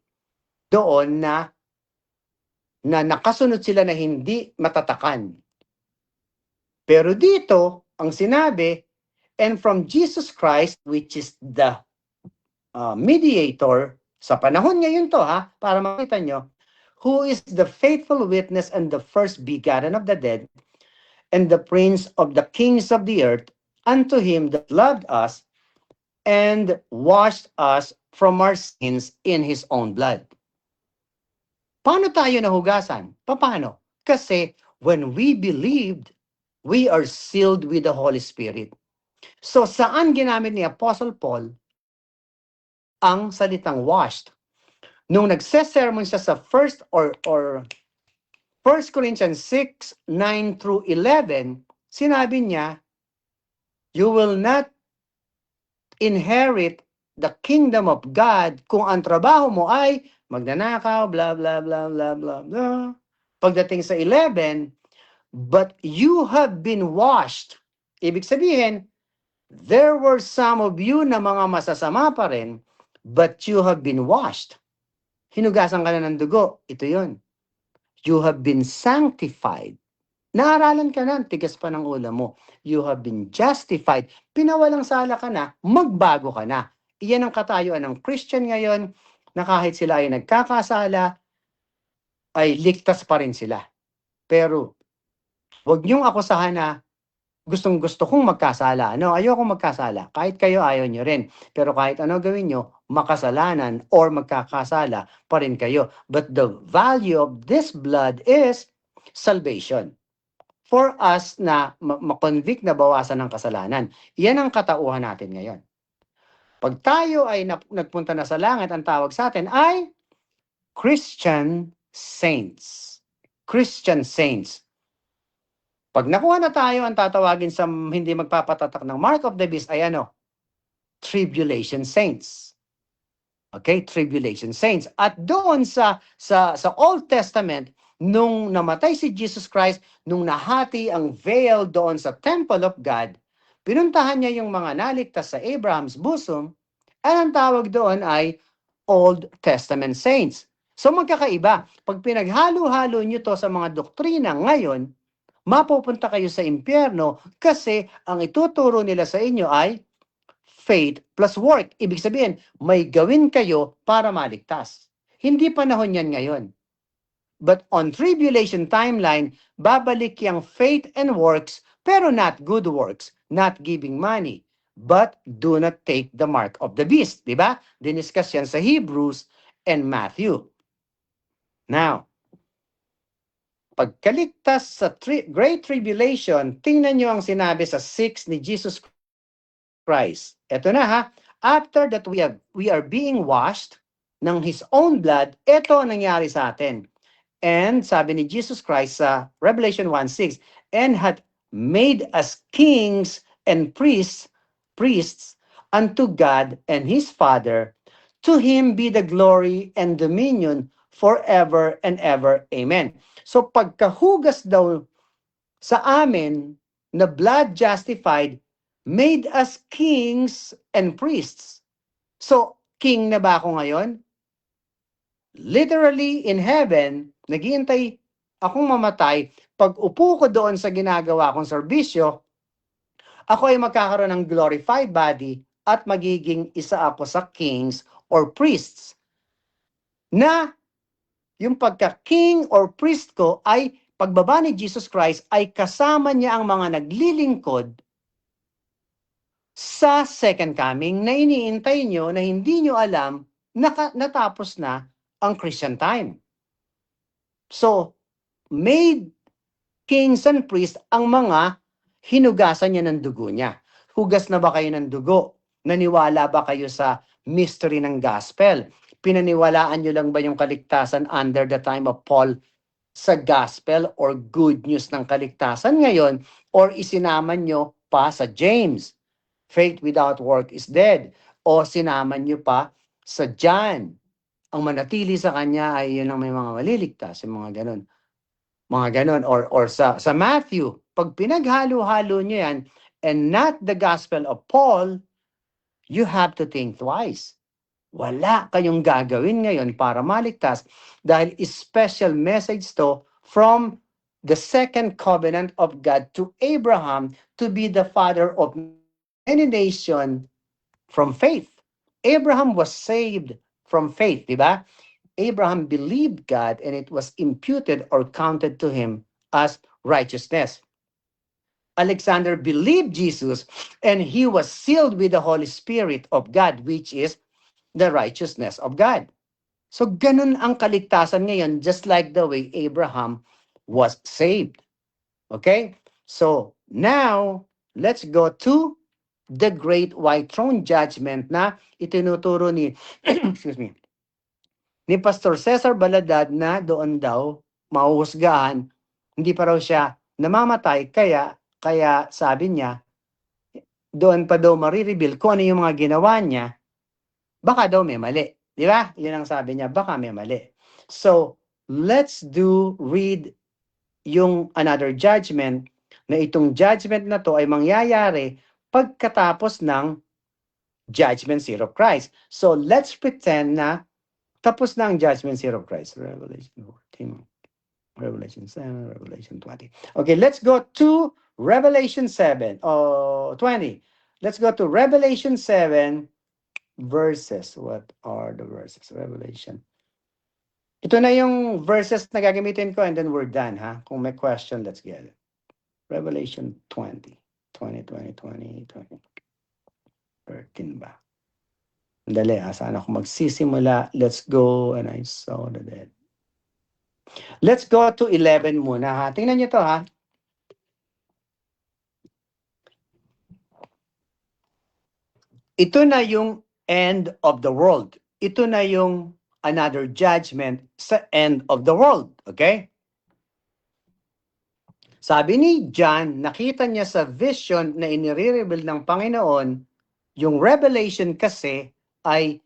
doon na nakasunod sila na hindi matatakan. Pero dito, ang sinabi, and from Jesus Christ, which is the mediator, sa panahon ngayon to para makita nyo, who is the faithful witness and the first begotten of the dead, and the prince of the kings of the earth, unto him that loved us, and washed us from our sins in His own blood. Paano tayo nahugasan? Paano? Kasi when we believed, we are sealed with the Holy Spirit. So saan ginamit ni Apostle Paul ang salitang washed? Nung nagse-sermon siya sa 1 Corinthians 6, 9 through 11, sinabi niya, you will not inherit the kingdom of God kung ang trabaho mo ay magnanakaw, blah, blah, blah, blah, blah, blah. Pagdating sa 11, but you have been washed. Ibig sabihin, there were some of you na mga masasama pa rin, but you have been washed. Hinugasan ka na ng dugo. Ito yun. You have been sanctified. Naaralan ka na, tigas pa ng ulo mo. You have been justified. Pinawalang sala ka na, magbago ka na. Iyan ang katayuan ng Christian ngayon, na kahit sila ay nagkakasala, ay ligtas pa rin sila. Pero, huwag niyong akusahan na gustong-gusto kong magkasala. Ayokong magkasala. Kahit kayo, ayaw niyo rin. Pero kahit ano gawin niyo, makasalanan or magkakasala pa rin kayo. But the value of this blood is salvation. For us na makonvict na bawasan ng kasalanan. Yan ang katauhan natin ngayon. Pag tayo ay nagpunta na sa langit, ang tawag sa atin ay Christian saints. Christian saints. Pag nakuha na tayo, ang tatawagin sa hindi magpapatatak ng mark of the beast ay ano? Tribulation saints. Okay, tribulation saints. At doon sa Old Testament, nung namatay si Jesus Christ, nung nahati ang veil doon sa temple of God, pinuntahan niya yung mga naligtas sa Abraham's bosom, at ang tawag doon ay Old Testament saints. So magkakaiba. Pag pinaghalo-halo nyo to sa mga doktrina ngayon, mapupunta kayo sa impyerno kasi ang ituturo nila sa inyo ay faith plus work. Ibig sabihin, may gawin kayo para maligtas. Hindi panahon yan ngayon. But on tribulation timeline, babalik yung faith and works, pero not good works, not giving money, but do not take the mark of the beast. Diba? Diniscuss yan sa Hebrews and Matthew. Now, pagkaligtas sa Great Tribulation, tingnan nyo ang sinabi sa 6 ni Jesus Christ. Ito na ha, after that we are being washed ng His own blood, ito ang nangyari sa atin. And sabi ni Jesus Christ sa Revelation 1:6, and had made us kings and priests unto God and His Father. To Him be the glory and dominion forever and ever. Amen. So pagkahugas daw sa amin na blood justified, made us kings and priests. So, king na ba ako ngayon? Literally, in heaven, naghihintay akong mamatay. Pag upo ko doon sa ginagawa kong serbisyo, ako ay magkakaroon ng glorified body at magiging isa ako sa kings or priests. Na yung pagka-king or priest ko ay pagbaba ni Jesus Christ ay kasama niya ang mga naglilingkod sa second coming na iniintay nyo na hindi nyo alam natapos na ang Christian time. So, made kings and priests ang mga hinugasan niya ng dugo niya. Hugas na ba kayo ng dugo? Naniwala ba kayo sa mystery ng gospel? Pinaniwalaan nyo lang ba yung kaligtasan under the time of Paul sa gospel or good news ng kaligtasan ngayon? Or isinama nyo pa sa James? Faith without work is dead. O sinaman nyo pa sa John, ang manatili sa kanya ay yun ang may mga maliligtas, yung mga ganun. Mga ganun. Or sa Matthew, pag pinaghalo-halo nyo yan, and not the gospel of Paul, you have to think twice. Wala kayong gagawin ngayon para maligtas dahil special message to from the second covenant of God to Abraham to be the father of many nations from faith. Abraham was saved from faith, di ba? Abraham believed God and it was imputed or counted to him as righteousness. Alexander believed Jesus and he was sealed with the Holy Spirit of God, which is the righteousness of God. So ganun ang kaligtasan ngayon, just like the way Abraham was saved. Okay? So now, let's go to the Great White Throne Judgment na itinuturo ni excuse me, ni Pastor Cesar Baladad na doon daw mahuhusgahan, hindi pa raw siya namamatay, kaya sabi niya, doon pa daw marireveal kung ano yung mga ginawa niya, baka daw may mali. Di ba? Yun ang sabi niya, baka may mali. So, let's read yung another judgment, na itong judgment na to ay mangyayari pagkatapos ng judgment seat of Christ. So, let's pretend na tapos na ang judgment seat of Christ. Revelation 14, Revelation 7, Revelation 20. Okay, let's go to Revelation 7, 20. Let's go to Revelation 7 verses. What are the verses? Revelation. Ito na yung verses na gagamitin ko and then we're done, ha? Kung may question, let's get it. Revelation 20. 13 ba? Dali, saan ako magsisimula? Let's go, and I saw the dead. Let's go to 11 muna, ha? Tingnan nyo to, ha? Ito na yung end of the world. Ito na yung another judgment sa end of the world. Okay? Sabi ni John, nakita niya sa vision na inire-reveal ng Panginoon, yung revelation kasi ay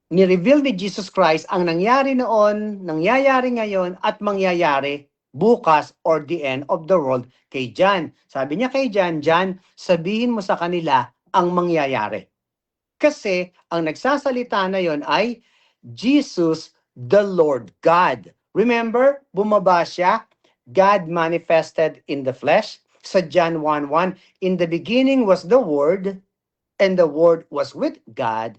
ni-reveal ni Jesus Christ ang nangyari noon, nangyayari ngayon, at mangyayari bukas or the end of the world kay John. Sabi niya kay John, John, sabihin mo sa kanila ang mangyayari. Kasi ang nagsasalita na yon ay Jesus the Lord God. Remember, bumaba siya, God manifested in the flesh. Sa John 1:1, in the beginning was the Word, and the Word was with God,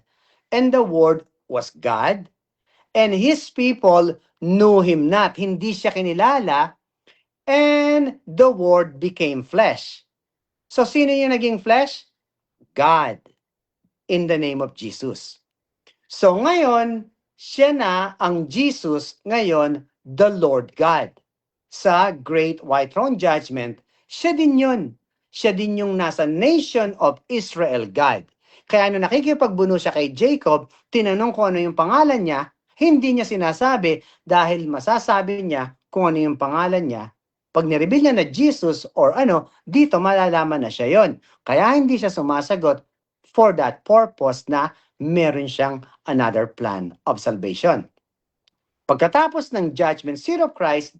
and the Word was God, and His people knew Him not. Hindi siya kinilala, and the Word became flesh. So, sino yung naging flesh? God, in the name of Jesus. So, ngayon, siya na ang Jesus, ngayon, the Lord God. Sa Great White Throne Judgment, siya din yun. Siya din yung nasa Nation of Israel God. Kaya nung nakikipagbuno siya kay Jacob, tinanong ko ano yung pangalan niya, hindi niya sinasabi dahil masasabi niya kung ano yung pangalan niya. Pag nireveal niya na Jesus or ano, dito malalaman na siya yon. Kaya hindi siya sumasagot for that purpose na meron siyang another plan of salvation. Pagkatapos ng judgment seat of Christ,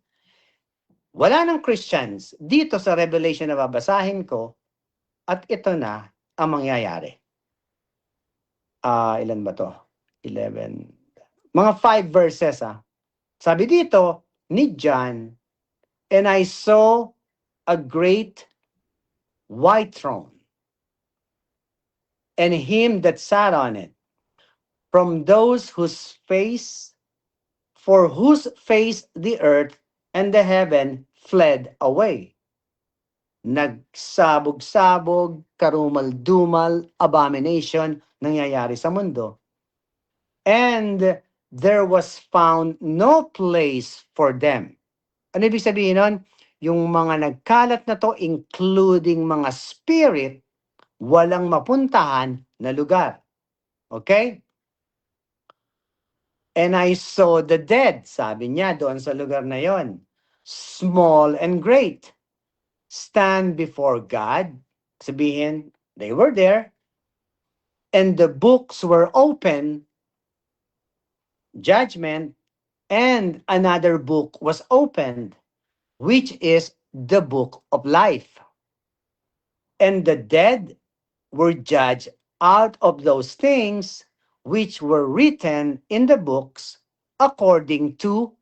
wala ng Christians dito sa Revelation na babasahin ko at ito na ang mangyayari. Ilan ba to? 11. Mga 5 verses. Sabi dito ni John, and I saw a great white throne, and him that sat on it, from those for whose face the earth and the heaven fled away. Nagsabog-sabog, karumal-dumal, abomination, nangyayari sa mundo. And there was found no place for them. Ano ibig sabihin nun? Yung mga nagkalat na to, including mga spirit, walang mapuntahan na lugar. Okay? And I saw the dead, sabi niya doon sa lugar na yon, small and great, stand before God. Sabihin, they were there. And the books were open, judgment, and another book was opened, which is the book of life. And the dead were judged out of those things which were written in the books according to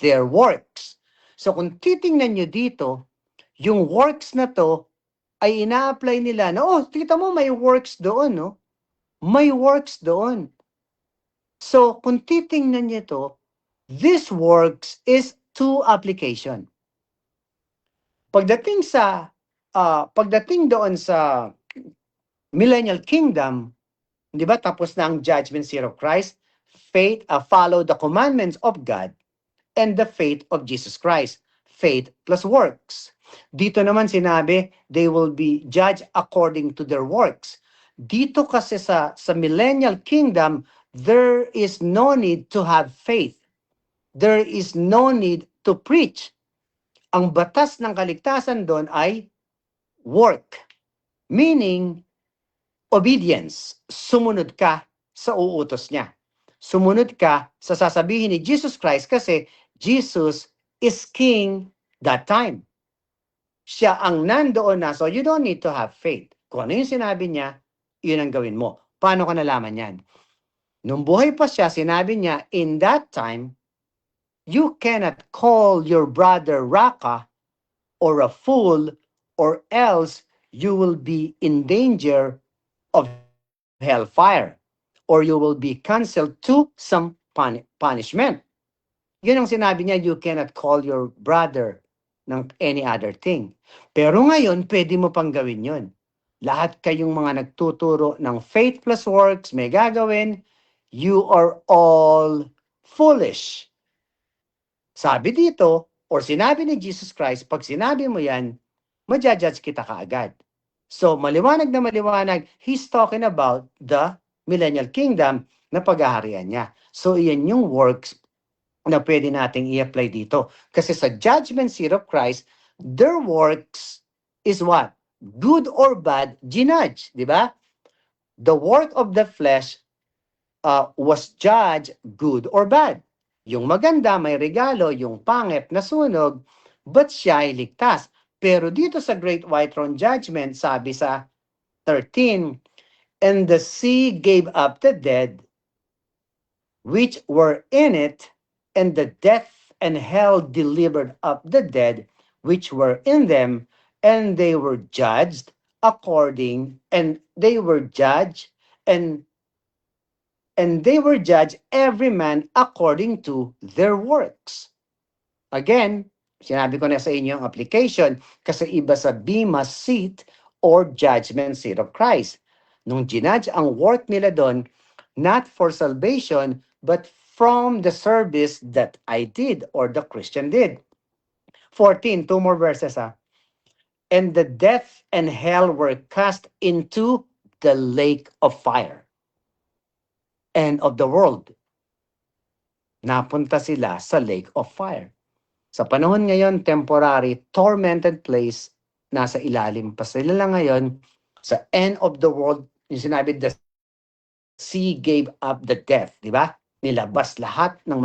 their works. So kung titingnan nyo dito, yung works na to ay ina-apply nila na, oh, kita mo may works doon, no? May works doon. So kung titingnan nyo to, this works is to application. Pagdating doon sa Millennial Kingdom, di ba, tapos na ang judgment seat of Christ, faith, follow the commandments of God, and the faith of Jesus Christ. Faith plus works. Dito naman sinabi, they will be judged according to their works. Dito kasi sa Millennial Kingdom, there is no need to have faith. There is no need to preach. Ang batas ng kaligtasan doon ay work. Meaning, obedience. Sumunod ka sa uutos niya. Sumunod ka sa sasabihin ni Jesus Christ kasi Jesus is King that time. Siya ang nandoon na, so you don't need to have faith. Kung ano yung sinabi niya, yun ang gawin mo. Paano ka nalaman yan? Nung buhay pa siya, sinabi niya, in that time, you cannot call your brother Raka or a fool, or else you will be in danger of hellfire, or you will be canceled to some punishment. Yun ang sinabi niya, you cannot call your brother ng any other thing. Pero ngayon, pwede mo pang gawin yun. Lahat kayong mga nagtuturo ng faith plus works, may gagawin, you are all foolish. Sabi dito, or sinabi ni Jesus Christ, pag sinabi mo yan, majajudge kita kaagad. So, maliwanag na maliwanag, he's talking about the millennial kingdom na paghaharian niya. So, iyan yung works na pwede nating i-apply dito. Kasi sa judgment seat of Christ, their works is what? Good or bad, ginudge. Di ba? The work of the flesh was judged good or bad. Yung maganda, may regalo. Yung pangit, nasunog. But siya ay ligtas. Pero dito sa Great White Throne Judgment, sabi sa 13, and the sea gave up the dead which were in it, and the death and hell delivered up the dead which were in them, and they were judged and they were judged every man according to their works. Again, sinabi ko na sa inyo ang application kasi iba sa Bema seat or judgment seat of Christ. Nung ginudge ang work nila doon, not for salvation, but from the service that I did or the Christian did. 14, two more verses. And the death and hell were cast into the lake of fire. End of the world. Napunta sila sa lake of fire. Sa panahon ngayon, temporary, tormented place, nasa ilalim pa sila lang ngayon. Sa end of the world, yung sinabi, the sea gave up the death, di ba? Nilabas lahat ng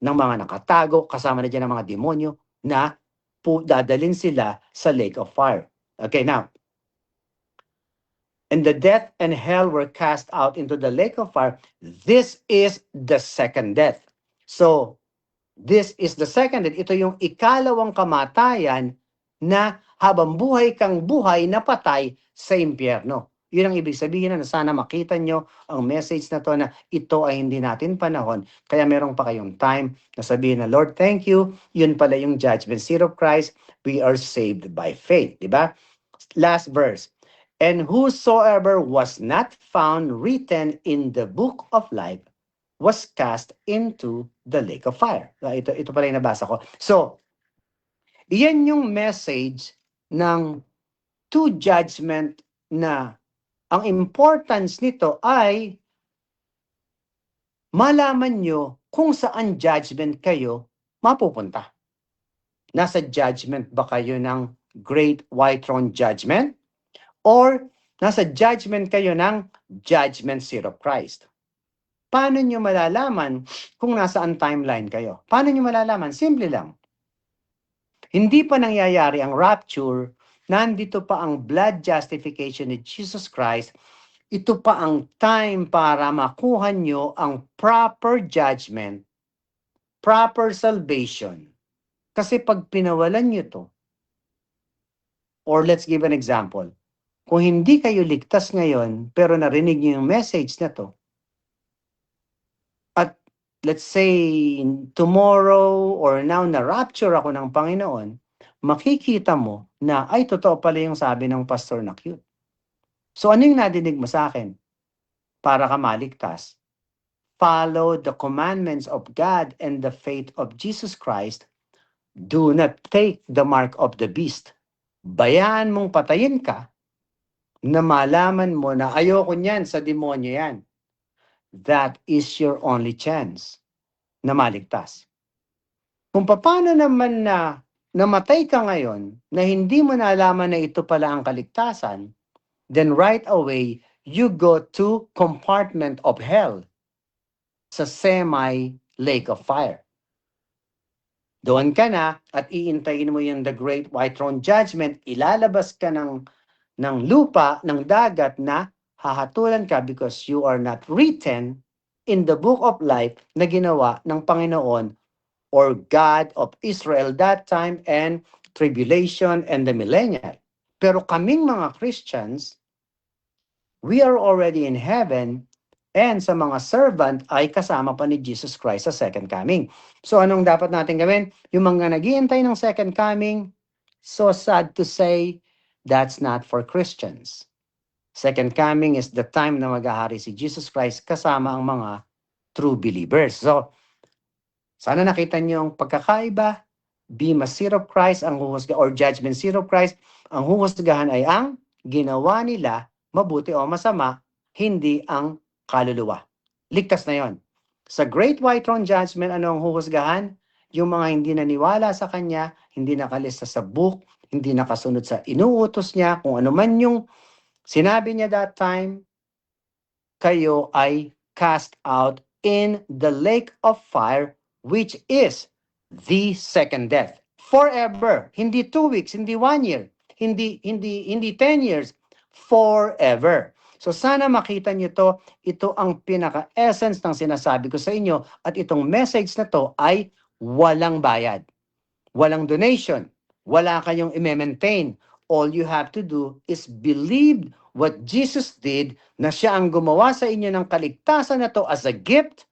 mga nakatago, kasama na dyan ng mga demonyo, na dadalhin sila sa lake of fire. Okay, now, and the death and hell were cast out into the lake of fire. This is the second death. So, this is the second death. Ito yung ikalawang kamatayan na habang buhay kang buhay na patay sa impyerno. Yun ang ibig sabihin na sana makita nyo ang message na to na ito ay hindi natin panahon. Kaya meron pa kayong time na sabihin na, Lord, thank you. Yun pala yung judgment seat of Christ. We are saved by faith. Diba? Last verse. And whosoever was not found written in the book of life was cast into the lake of fire. Ito pala yung nabasa ko. So, iyan yung message ng two judgment na ang importance nito ay malaman nyo kung saan judgment kayo mapupunta. Nasa judgment ba kayo ng Great White Throne Judgment? Or nasa judgment kayo ng Judgment Seat of Christ? Paano nyo malalaman kung nasaan timeline kayo? Paano nyo malalaman? Simple lang. Hindi pa nangyayari ang rapture, nandito pa ang blood justification ni Jesus Christ, ito pa ang time para makuha nyo ang proper judgment, proper salvation. Kasi pag pinawalan nyo to, or let's give an example, kung hindi kayo ligtas ngayon, pero narinig nyo yung message na to, at let's say tomorrow or now na rapture ako ng Panginoon, makikita mo na ay totoo pala yung sabi ng pastor na cute. So ano yung nadinig mo sa akin? Para ka maligtas. Follow the commandments of God and the faith of Jesus Christ. Do not take the mark of the beast. Bayaan mong patayin ka na malaman mo na ayoko niyan, sa demonyo yan. That is your only chance na maligtas. Kung paano naman na namatay ka ngayon na hindi mo nalaman na ito pala ang kaligtasan, then right away, you go to compartment of hell sa semi-lake of fire. Doon ka na at iintayin mo yung the Great White Throne Judgment, ilalabas ka ng lupa, ng dagat na hahatulan ka because you are not written in the book of life na ginawa ng Panginoon or God of Israel that time and tribulation and the millennial. Pero kaming mga Christians, we are already in heaven and sa mga servant ay kasama pa ni Jesus Christ sa second coming. So anong dapat natin gawin? Yung mga naghihintay ng second coming, so sad to say, that's not for Christians. Second coming is the time na maghahari si Jesus Christ kasama ang mga true believers. So, sana nakita niyo ang pagkakaiba. Bema Seat of Christ, ang huhusga, or Judgment Seat of Christ, ang huhusgahan ay ang ginawa nila, mabuti o masama, hindi ang kaluluwa. Ligtas na yon. Sa Great White Throne Judgment, ano ang huhusgahan? Yung mga hindi naniwala sa Kanya, hindi nakalista sa book, hindi nakasunod sa inuutos niya, kung ano man yung sinabi niya that time, kayo ay cast out in the lake of fire, which is the second death. Forever. Hindi 2 weeks, hindi 1 year, hindi 10 years. Forever. So sana makita niyo to, ito ang pinaka-essence ng sinasabi ko sa inyo at itong message na to ay walang bayad. Walang donation. Wala kayong i-maintain. All you have to do is believe what Jesus did, na siya ang gumawa sa inyo ng kaligtasan na to as a gift,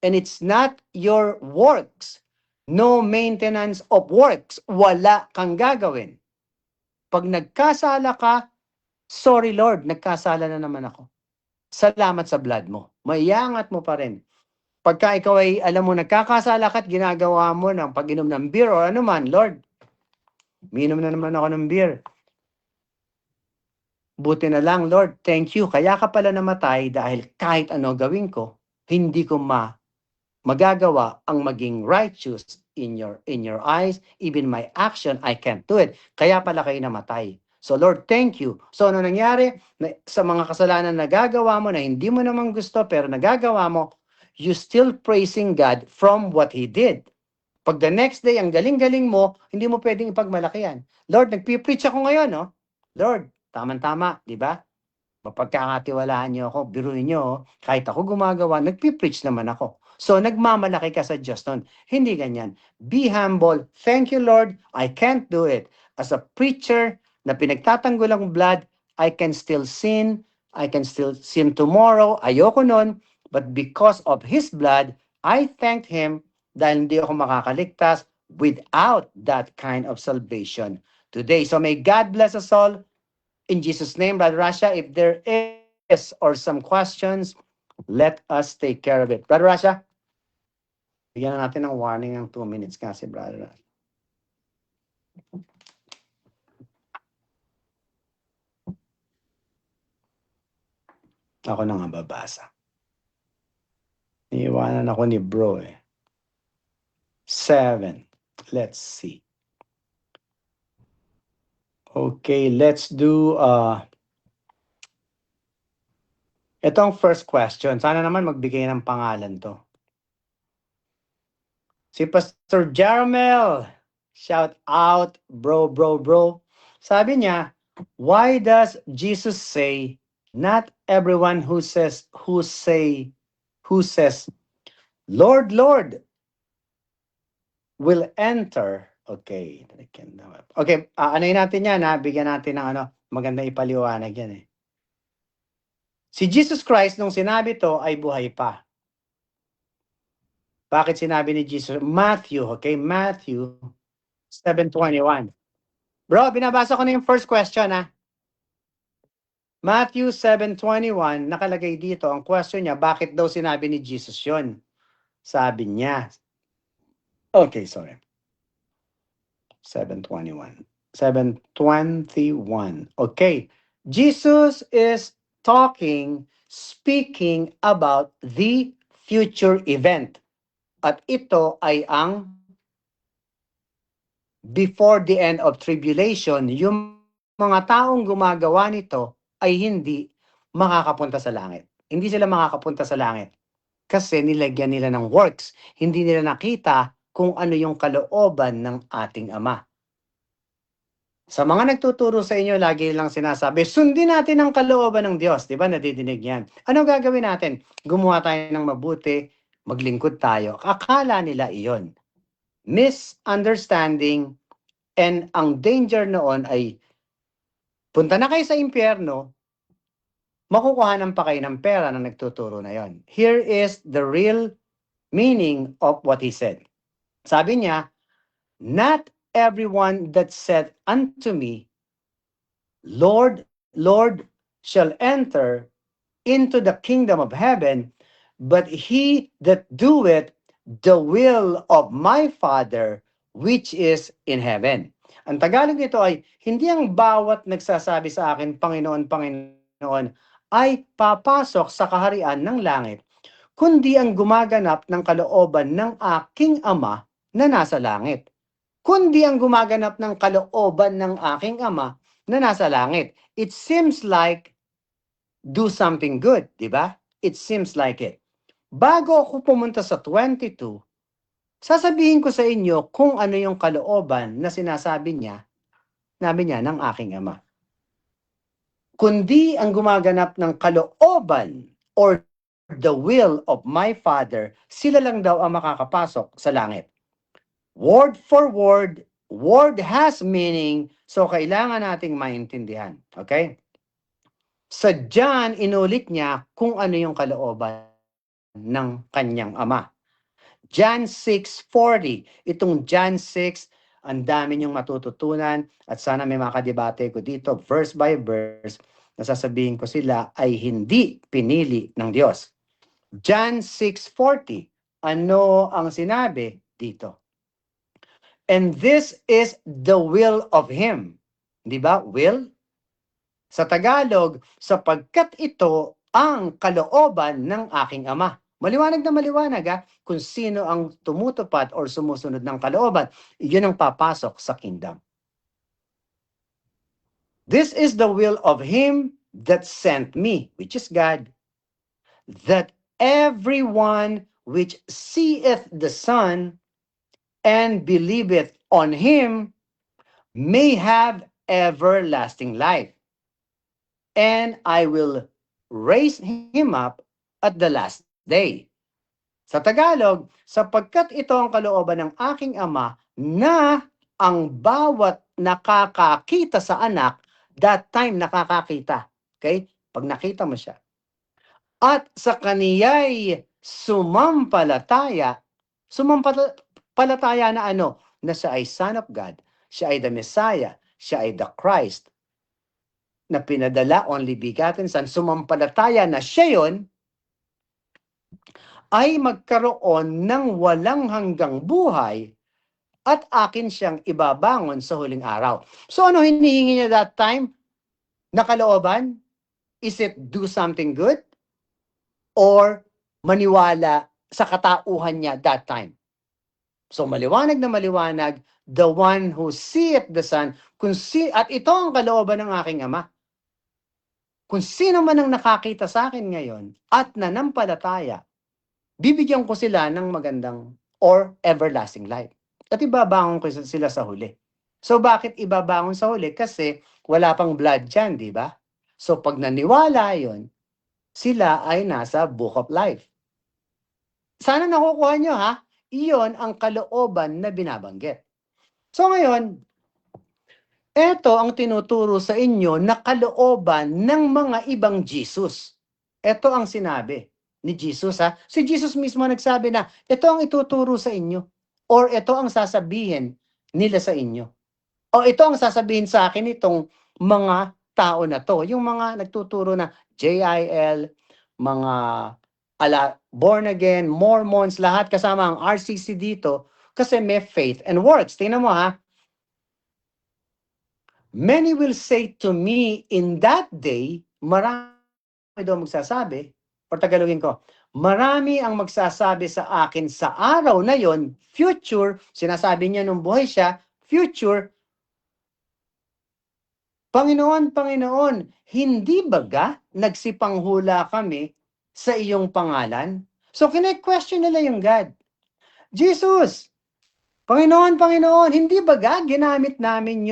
and it's not your works. No maintenance of works. Wala kang gagawin. Pag nagkasala ka, sorry Lord, nagkasala na naman ako. Salamat sa blood mo. Maiangat mo pa rin. Pagka ikaw ay, alam mo, nagkakasala ka at ginagawa mo ng pag-inom ng beer o ano man, Lord, minom na naman ako ng beer. Buti na lang, Lord, thank you. Kaya ka pala namatay dahil kahit ano gawin ko, hindi ko magagawa ang maging righteous in your eyes. Even my action, I can't do it. Kaya pala kayo namatay. So Lord, thank you. So ano nangyari? Sa mga kasalanan na nagagawa mo na hindi mo naman gusto pero nagagawa mo, you still praising God from what He did. Pag the next day, ang galing-galing mo, hindi mo pwedeng ipagmalaki yan. Lord, nagpipreach ako ngayon, no? Lord, tama-tama, di ba? Mapagkakatiwalaan niyo ako, biruin niyo, kahit ako gumagawa, nagpipreach naman ako. So, nagmamalaki ka sa Diyos nun. Hindi ganyan. Be humble. Thank you, Lord. I can't do it. As a preacher na pinagtatanggol ang blood, I can still sin. I can still sin tomorrow. Ayoko nun. But because of His blood, I thanked Him dahil hindi ako makakaligtas without that kind of salvation today. So may God bless us all. In Jesus' name, Brother Rasha, if there is or some questions, let us take care of it. Brother Rasha, bigyan na natin ng warning ng 2 minutes kasi, Brother Rasha. Ako na nga babasa. Iiwanan ako ni bro eh. 7. Let's see. Okay, let's do itong first question. Sana naman magbigay ng pangalan to. Si Pastor Jarmel, shout out, bro. Sabi niya, why does Jesus say, not everyone who says, Lord, Lord, will enter. Okay. Okay, ano'y natin yan, ha? Bigyan natin ng maganda ipaliwanag yan eh. Si Jesus Christ, nung sinabi to, ay buhay pa. Bakit sinabi ni Jesus? Matthew, okay? Matthew 7:21. Bro, binabasa ko na yung first question, ha? Matthew 7:21, nakalagay dito, ang question niya, bakit daw sinabi ni Jesus yun? Sabi niya, okay, sorry. 7:21. Okay. Jesus is speaking about the future event. At ito ay ang before the end of tribulation, yung mga taong gumagawa nito ay hindi makakapunta sa langit. Hindi sila makakapunta sa langit kasi nilagyan nila ng works. Hindi nila nakita kung ano yung kalooban ng ating Ama. Sa mga nagtuturo sa inyo, lagi lang sinasabi, sundin natin ang kalooban ng Diyos. Di ba? Nadidinig yan. Ano gagawin natin? Gumawa tayo ng mabuti, maglingkod tayo. Akala nila iyon. Misunderstanding, and ang danger noon ay punta na kayo sa impyerno, makukuhanan pa kayo ng pera na nagtuturo na yon. Here is the real meaning of what he said. Sabi niya, not everyone that said unto me, Lord, Lord, shall enter into the kingdom of heaven, but he that doeth the will of my Father which is in heaven. Ang Tagalog nito ay, hindi ang bawat nagsasabi sa akin, Panginoon, Panginoon, ay papasok sa kaharian ng langit, kundi ang gumaganap ng kalooban ng aking Ama na nasa langit. Kundi ang gumaganap ng kalooban ng aking Ama na nasa langit. It seems like do something good, di ba? It seems like it. Bago ako pumunta sa 22, sasabihin ko sa inyo kung ano yung kalooban na sinasabi niya, ng aking Ama. Kundi ang gumaganap ng kalooban or the will of my Father, sila lang daw ang makakapasok sa langit. Word for word, word has meaning, so kailangan nating maintindihan. Okay? Sa John, inulit niya kung ano yung kalooban ng kanyang Ama. John 6:40. Itong John 6, ang dami niyong matututunan at sana may makadebate ko dito verse by verse na sasabihin ko sila ay hindi pinili ng Diyos. John 6:40. Ano ang sinabi dito? And this is the will of Him. Di ba? Will? Sa Tagalog, sapagkat ito ang kalooban ng aking Ama. Maliwanag na maliwanag kung sino ang tumutupad or sumusunod ng kalooban. Yun ang papasok sa kingdom. This is the will of Him that sent me, which is God, that everyone which seeth the Son and believeth on Him may have everlasting life. And I will raise him up at the last day. Sa Tagalog, sapagkat ito ang kalooban ng aking Ama na ang bawat nakakakita sa anak, that time nakakakita. Okay? Pag nakita mo siya. At sa kaniya'y sumampalataya na ano? Na siya ay Son of God, siya ay the Messiah, siya ay the Christ, na pinadala, only begotten Son, sumampalataya na siya yon, ay magkaroon ng walang hanggang buhay at akin siyang ibabangon sa huling araw. So ano hinihingi niya that time? Nakalooban? Is it do something good? Or maniwala sa katauhan niya that time? So maliwanag na maliwanag, the one who seeth the Son, at ito ang kalooban ng aking Ama. Kung sino man ang nakakita sa akin ngayon at nanampalataya, bibigyan ko sila ng magandang or everlasting life. At ibabangon ko sila sa huli. So bakit ibabangon sa huli? Kasi wala pang blood dyan, di ba? So pag naniwala yon, sila ay nasa book of life. Sana nakukuha nyo Iyon ang kalooban na binabanggit. So ngayon, ito ang tinuturo sa inyo na kalooban ng mga ibang Jesus. Ito ang sinabi ni Jesus Si Jesus mismo nagsabi na, ito ang ituturo sa inyo. Or ito ang sasabihin nila sa inyo. O ito ang sasabihin sa akin itong mga tao na to. Yung mga nagtuturo na JIL, mga born again, Mormons, lahat kasama ang RCC dito kasi may faith and works. Tingnan mo Many will say to me in that day, marami daw magsasabi, or Tagalogin ko, marami ang magsasabi sa akin sa araw na yon, future, sinasabi niya nung buhay siya, future, Panginoon, Panginoon, hindi baga nagsipanghula kami sa iyong pangalan? So, kine-question nila yung God. Jesus, Panginoon, Panginoon, hindi baga ginamit namin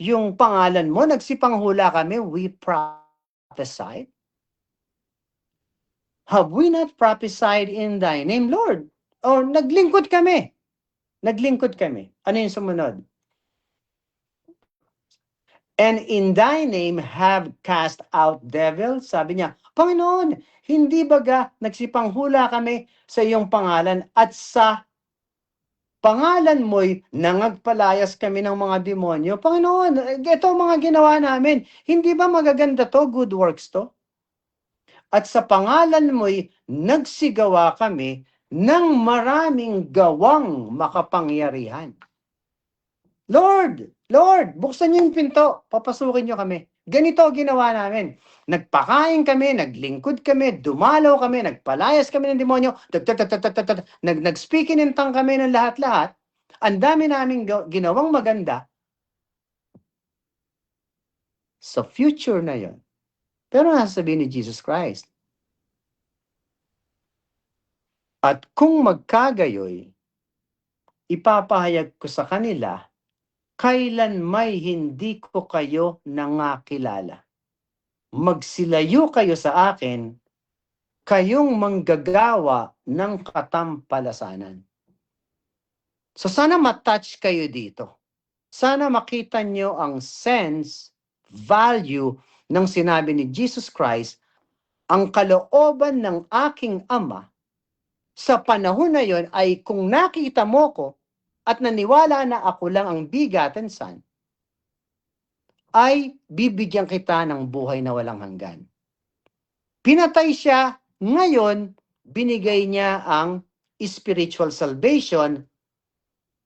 yung pangalan mo, nagsipanghula kami, we prophesied? Have we not prophesied in thy name, Lord? O, naglingkod kami. Naglingkod kami. Ano yung sumunod? And in thy name have cast out devils. Sabi niya, Panginoon, hindi baga nagsipanghula kami sa iyong pangalan at sa pangalan mo'y nangagpalayas kami ng mga demonyo. Panginoon, ito ang mga ginawa namin. Hindi ba magaganda to? Good works to? At sa pangalan mo'y nagsigawa kami ng maraming gawang makapangyarihan. Lord, Lord, buksan niyo yung pinto, papasukin niyo kami. Ganito ginawa namin. Nagpakain kami, naglingkod kami, dumalaw kami, nagpalayas kami ng demonyo, nag-speaking in tongue kami ng lahat-lahat. Ang dami namin ginawang maganda sa future na yon. Pero nasa sabihin ni Jesus Christ. At kung magkagayoy, ipapahayag ko sa kanila, kailan may hindi ko kayo nangakilala. Magsilayo kayo sa akin, kayong manggagawa ng katampalasanan. So sana matouch kayo dito. Sana makita nyo ang sense, value ng sinabi ni Jesus Christ, ang kalooban ng aking Ama sa panahon na yon ay kung nakita mo ko at naniwala na ako lang ang bigaten son, ay bibigyan kita ng buhay na walang hanggan. Pinatay siya, ngayon binigay niya ang spiritual salvation,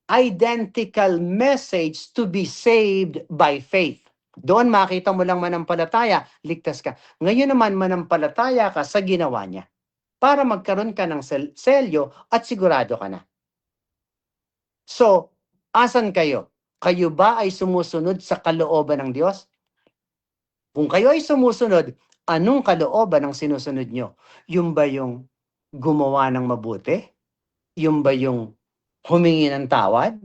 identical message to be saved by faith. Doon makita mo lang manampalataya, ligtas ka. Ngayon naman manampalataya ka sa ginawa niya para magkaroon ka ng selyo at sigurado ka na. So, asan kayo? Kayo ba ay sumusunod sa kalooban ng Diyos? Kung kayo ay sumusunod, anong kalooban ang sinusunod nyo? Yung ba yung gumawa ng mabuti? Yung ba yung humingi ng tawad?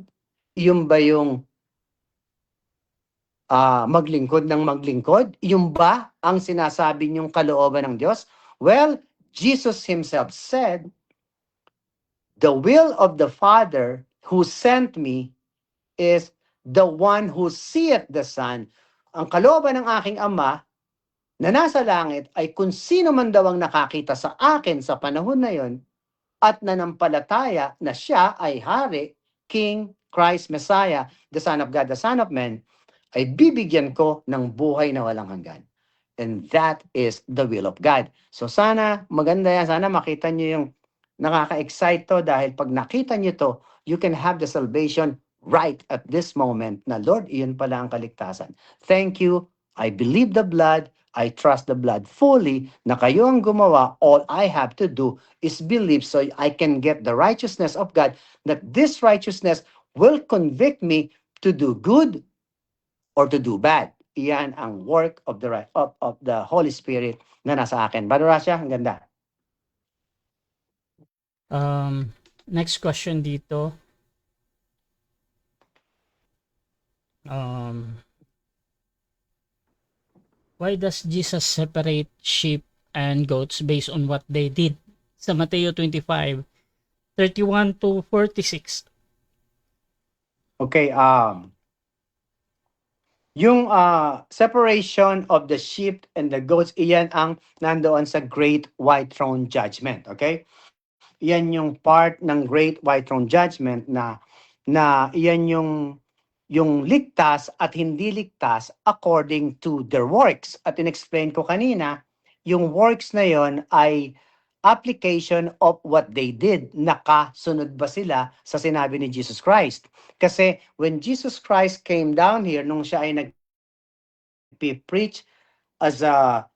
Yung ba yung maglingkod ng maglingkod? Yung ba ang sinasabi nyong kalooban ng Diyos? Well, Jesus himself said, the will of the Father who sent me is the one who seeth the Son. Ang kalooban ng aking Ama na nasa langit ay kung sino man daw ang nakakita sa akin sa panahon na yon at nanampalataya na siya ay Hari, King, Christ, Messiah, the Son of God, the Son of Man, ay bibigyan ko ng buhay na walang hanggan. And that is the will of God. So sana, maganda yan. Sana makita nyo yung nakaka-excite to dahil pag nakita nyo to, you can have the salvation right at this moment na, Lord, iyon pala ang kaligtasan. Thank you. I believe the blood. I trust the blood fully na kayo ang gumawa. All I have to do is believe so I can get the righteousness of God, that this righteousness will convict me to do good or to do bad. Iyan ang work of the Holy Spirit na nasa akin. Brother Rasha, ang ganda. Next question dito. Why does Jesus separate sheep and goats based on what they did? Sa Mateo 25:31 to 46. Okay, yung separation of the sheep and the goats, iyan ang nandoon sa Great White Throne Judgment, okay? Iyan yung part ng Great White Throne Judgment na iyan yung ligtas at hindi ligtas according to their works. At in-explain ko kanina, yung works na yon ay application of what they did. Nakasunod ba sila sa sinabi ni Jesus Christ? Kasi when Jesus Christ came down here, nung siya ay nagpi-preach as a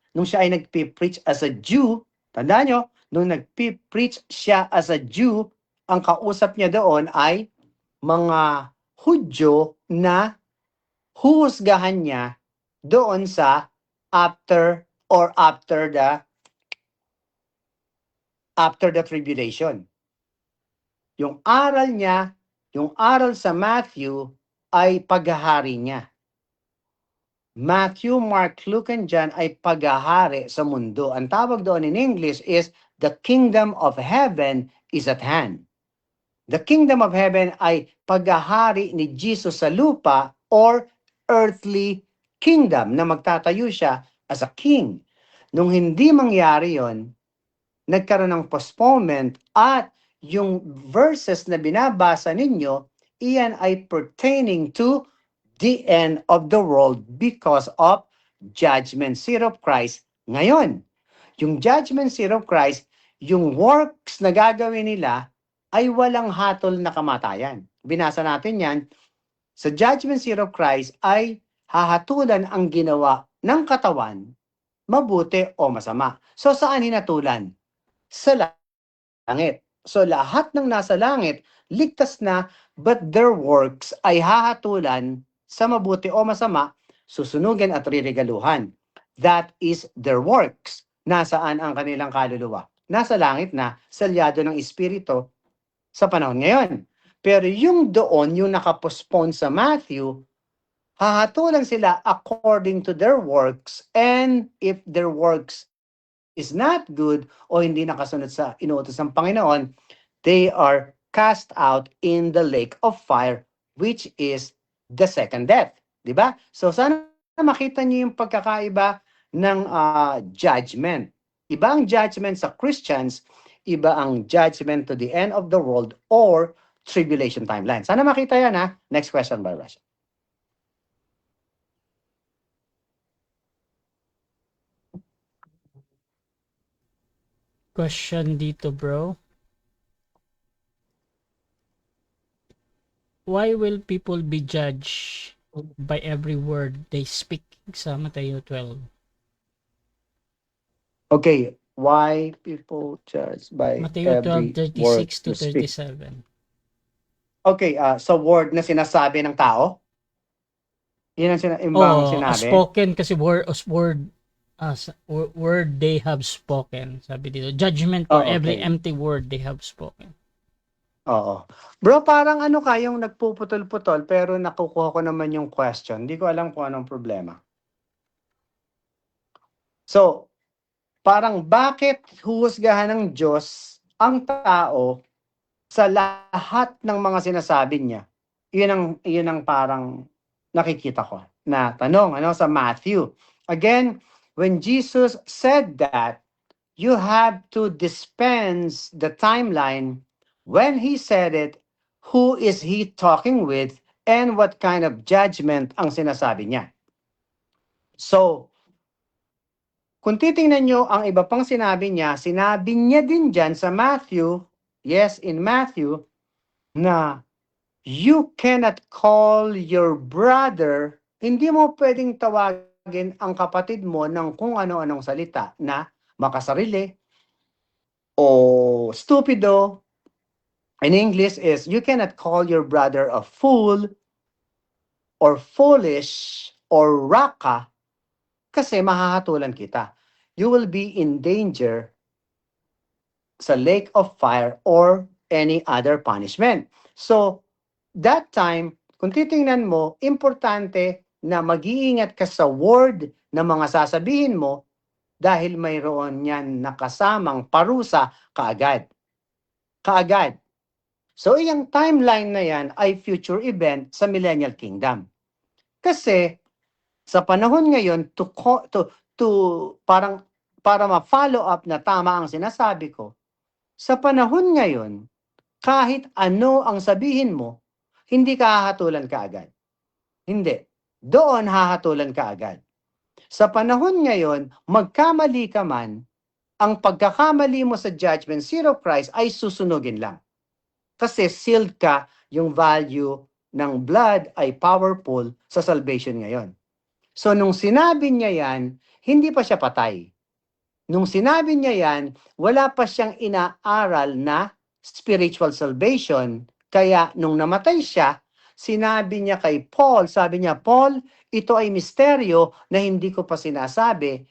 Jew, tandaan nyo, nung nagpi-preach siya as a Jew, ang kausap niya doon ay mga Hudyo na huhusgahan niya doon sa after the tribulation. Yung aral niya, yung aral sa Matthew ay paghahari niya. Matthew, Mark, Luke, and John ay paghahari sa mundo. Ang tawag doon in English is the kingdom of heaven is at hand. The kingdom of heaven ay paghahari ni Jesus sa lupa or earthly kingdom na magtatayo siya as a king. Nung hindi mangyari yon, nagkaroon ng postponement at yung verses na binabasa ninyo, iyan ay pertaining to the end of the world because of judgment seat of Christ ngayon. Yung judgment seat of Christ, yung works na gagawin nila ay walang hatol na kamatayan. Binasa natin yan Sa judgment seat of Christ ay hahatulan ang ginawa ng katawan, mabuti o masama. So saan hinatulan? Sa langit. So lahat ng nasa langit, ligtas na, but their works ay hahatulan sa mabuti o masama, susunugin at riregaluhan. That is their works. Nasaan ang kanilang kaluluwa? Nasa langit na, salyado ng Espiritu sa panahon ngayon. Pero yung doon, yung nakapospone sa Matthew, hahatulan sila according to their works, and if their works is not good o hindi nakasunod sa inuutos ng Panginoon, they are cast out in the lake of fire, which is the second death. Diba? So sana makita niyo yung pagkakaiba ng judgment. Iba ang judgment sa Christians, iba ang judgment to the end of the world or tribulation timeline. Sana makita yan ha. Next question, Brother Russia. Question dito, bro. Why will people be judged by every word they speak sa Mateo 12? Okay, why people judge by Mateo every 12, word 36 to you speak? 37. Okay, sa word na sinasabi ng tao? Yun ang imbang sinabi? Spoken kasi word they have spoken. Sabi dito, judgment for every okay. empty word they have spoken. Oo. Bro, parang ano kayong nagpuputol-putol pero nakukuha ko naman yung question. Hindi ko alam kung anong problema. So, parang bakit huhusgahan ng Diyos ang tao sa lahat ng mga sinasabi niya? Yun ang parang nakikita ko na tanong sa Matthew. Again, when Jesus said that, you have to dispense the timeline. When he said it, who is he talking with and what kind of judgment ang sinasabi niya? So, kung titingnan nyo ang iba pang sinabi niya din dyan sa Matthew, yes, in Matthew, na you cannot call your brother, hindi mo pwedeng tawagin ang kapatid mo ng kung ano-anong salita na makasarili o stupido. In English is, you cannot call your brother a fool or foolish or raka kasi mahahatulan kita. You will be in danger sa lake of fire or any other punishment. So, that time, kung titingnan mo, importante na mag-iingat ka sa word na mga sasabihin mo dahil mayroon yan nakasamang parusa kaagad. Kaagad. So, yung timeline na yan ay future event sa Millennial Kingdom. Kasi, sa panahon ngayon, para ma-follow up na tama ang sinasabi ko, sa panahon ngayon, kahit ano ang sabihin mo, hindi ka hahatulan kaagad. Hindi. Doon hahatulan kaagad. Sa panahon ngayon, magkamali ka man, ang pagkakamali mo sa judgment seat of Christ ay susunugin lang. Kasi sealed ka, yung value ng blood ay powerful sa salvation ngayon. So nung sinabi niya yan, hindi pa siya patay. Nung sinabi niya yan, wala pa siyang inaaral na spiritual salvation. Kaya nung namatay siya, sinabi niya kay Paul, sabi niya, Paul, ito ay misteryo na hindi ko pa sinasabi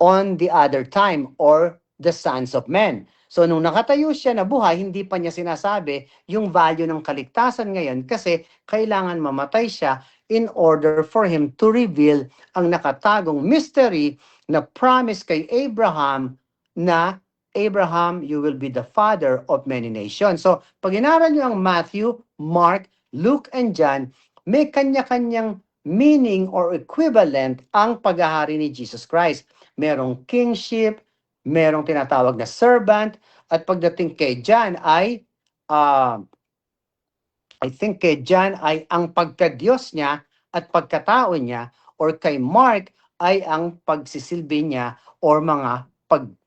on the other time or the sons of men. So nung nakatayo siya na buhay, hindi pa niya sinasabi yung value ng kaligtasan ngayon kasi kailangan mamatay siya in order for him to reveal ang nakatagong mystery na promise kay Abraham na Abraham, you will be the father of many nations. So pag inaral niyo ang Matthew, Mark, Luke, and John, may kanya-kanyang meaning or equivalent ang paghahari ni Jesus Christ. Merong kingship, merong tinatawag na servant, at pagdating kay John ay, I think kay John ay ang pagka-Diyos niya at pagkatao niya, or kay Mark ay ang pagsisilbi niya or mga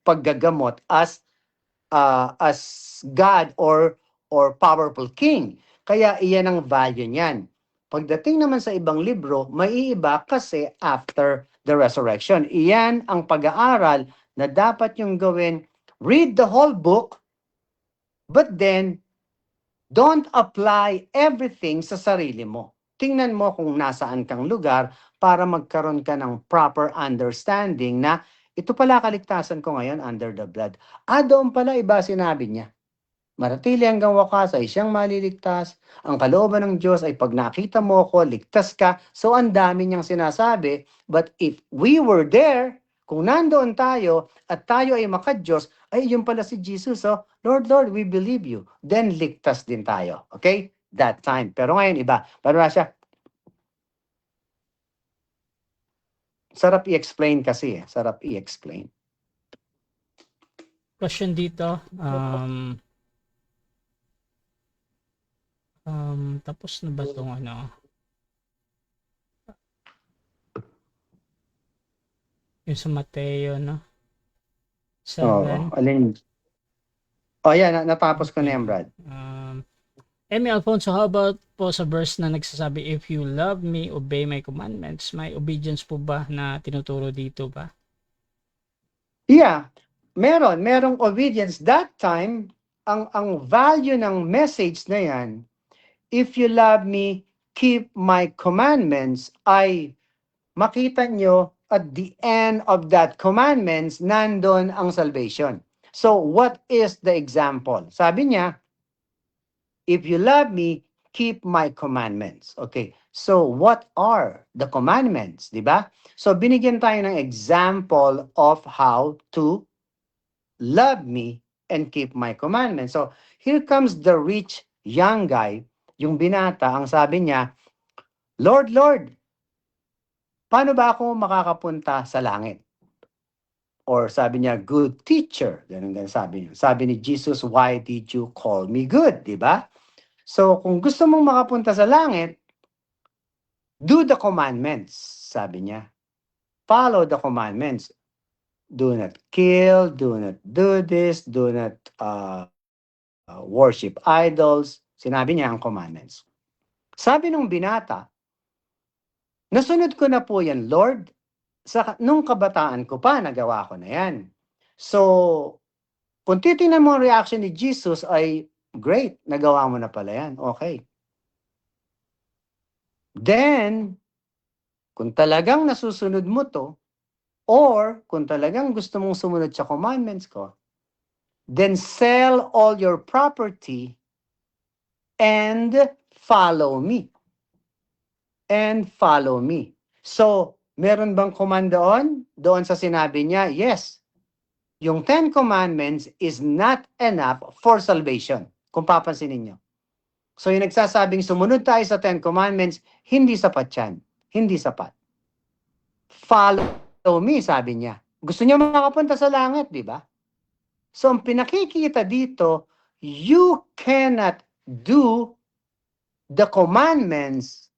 paggagamot as God or powerful king. Kaya iyan ang value niyan. Pagdating naman sa ibang libro, maiiba kasi after the resurrection. Iyan ang pag-aaral na dapat yung gawin. Read the whole book, but then, don't apply everything sa sarili mo. Tingnan mo kung nasaan kang lugar para magkaroon ka ng proper understanding na ito pala kaligtasan ko ngayon under the blood. Doon pala iba sinabi niya. Manatili hanggang wakas ay siyang maliligtas. Ang kalooban ng Diyos ay pag nakita mo ko, ligtas ka. So ang dami niyang sinasabi. But if we were there, kung nandoon tayo at tayo ay maka-Diyos, ay yun pala si Jesus. So, Lord, Lord, we believe you. Then ligtas din tayo. Okay? That time. Pero ngayon iba. Paano siya? Sarap i-explain kasi. Sarap i-explain. Question dito. Tapos na ba itong ano? Yung sa Mateo, no? 7. Alin? Yan. Natapos ko na yan, Brad. Emmy Alfonso, how about po sa verse na nagsasabi, if you love me, obey my commandments? May obedience po ba na tinuturo dito ba? Yeah. Merong obedience. That time, ang value ng message na yan, if you love me, keep my commandments, ay makita nyo at the end of that commandments, nandun ang salvation. So, what is the example? Sabi niya, if you love me, keep my commandments. Okay, so what are the commandments? Diba? So, binigyan tayo ng example of how to love me and keep my commandments. So, here comes the rich young guy, yung binata, ang sabi niya, Lord, Lord, paano ba ako makakapunta sa langit? Or sabi niya, good teacher. Ganun sabi niya. Sabi ni Jesus, why did you call me good? Diba? So, kung gusto mong makapunta sa langit, do the commandments. Sabi niya. Follow the commandments. Do not kill, do not do this, do not worship idols. Sinabi niya ang commandments. Sabi nung binata, nasunod ko na po yan, Lord. Nung kabataan ko pa, nagawa ko na yan. So, kung titingnan mo ang reaction ni Jesus ay, great, nagawa mo na pala yan. Okay. Then, kung talagang nasusunod mo to, or kung talagang gusto mong sumunod sa commandments ko, then sell all your property and follow me. And follow me. So, meron bang command doon? Doon sa sinabi niya, yes. Yung 10 Commandments is not enough for salvation. Kung papansinin niyo. So, yung nagsasabing sumunod tayo sa 10 Commandments, hindi sapat yan. Hindi sapat. Follow me, sabi niya. Gusto niya makapunta sa langit, di ba? So, ang pinakikita dito, you cannot do the commandments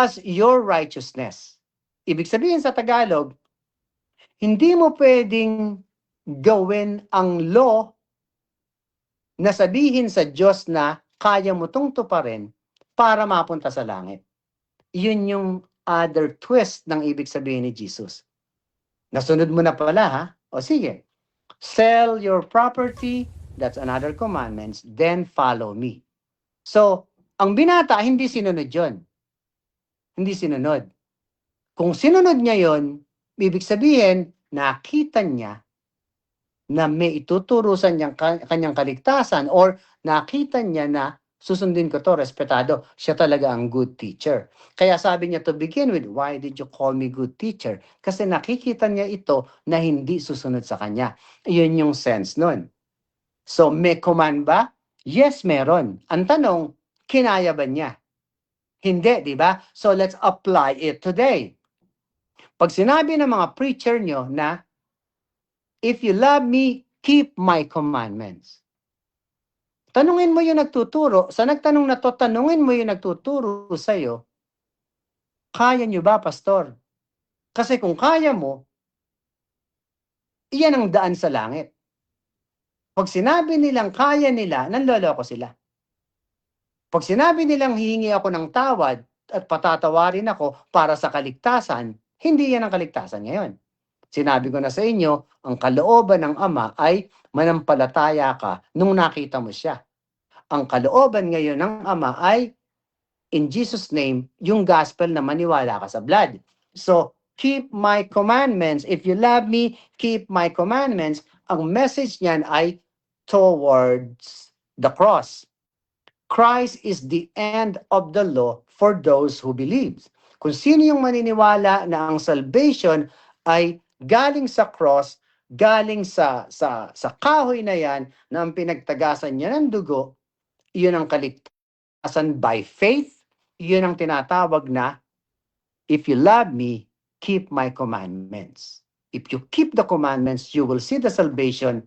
as your righteousness. Ibig sabihin sa Tagalog, hindi mo pwedeng gawin ang law na sabihin sa Diyos na kaya mo itong tuparin para mapunta sa langit. Yun yung other twist ng ibig sabihin ni Jesus. Nasunod mo na pala, ha? O sige, sell your property, that's another commandments, then follow me. So, ang binata, hindi sinunod yun. Hindi sinunod. Kung sinunod niya yon, ibig sabihin, nakita niya na may ituturusan niyang kanyang kaligtasan or nakita niya na susundin ko to, respetado. Siya talaga ang good teacher. Kaya sabi niya to begin with, why did you call me good teacher? Kasi nakikita niya ito na hindi susunod sa kanya. Yun yung sense nun. So, may command ba? Yes, meron. Ang tanong, kinaya ba niya? Hindi, di ba? So, let's apply it today. Pag sinabi ng mga preacher nyo na, if you love me, keep my commandments. Tanungin mo yung nagtuturo. Sa nagtanong na to, tanungin mo yung nagtuturo sa'yo, kaya nyo ba, pastor? Kasi kung kaya mo, iyan ang daan sa langit. Pag sinabi nilang kaya nila, nanloloko sila. Pag sinabi nilang hihingi ako ng tawad, at patatawarin ako para sa kaligtasan, hindi yan ang kaligtasan ngayon. Sinabi ko na sa inyo, ang kalooban ng Ama ay manampalataya ka nung nakita mo siya. Ang kalooban ngayon ng Ama ay, in Jesus' name, yung gospel na maniwala ka sa blood. So, keep my commandments. If you love me, keep my commandments. Ang message niyan ay towards the cross. Christ is the end of the law for those who believe. Kung sino yung maniniwala na ang salvation ay galing sa cross, galing sa kahoy na yan, na ang pinagtagasan niya ng dugo, iyon ang kaligtasan by faith, iyon ang tinatawag na, if you love me, keep my commandments. If you keep the commandments, you will see the salvation,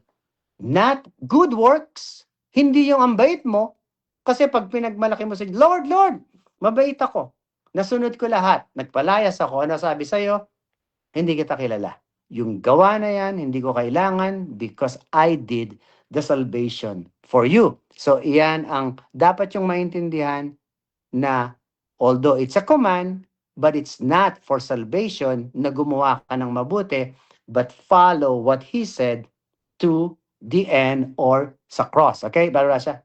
not good works, hindi yung ang bait mo, kasi pag pinagmalaki mo sa Lord, Lord, mabait ako, nasunod ko lahat, nagpalayas ako, ano sabi sa'yo? Hindi kita kilala. Yung gawa na yan, hindi ko kailangan because I did the salvation for you. So, iyan ang dapat yung maintindihan na although it's a command, but it's not for salvation na gumawa ka ng mabuti, but follow what He said to the end or sa cross. Okay, Brother Rasha?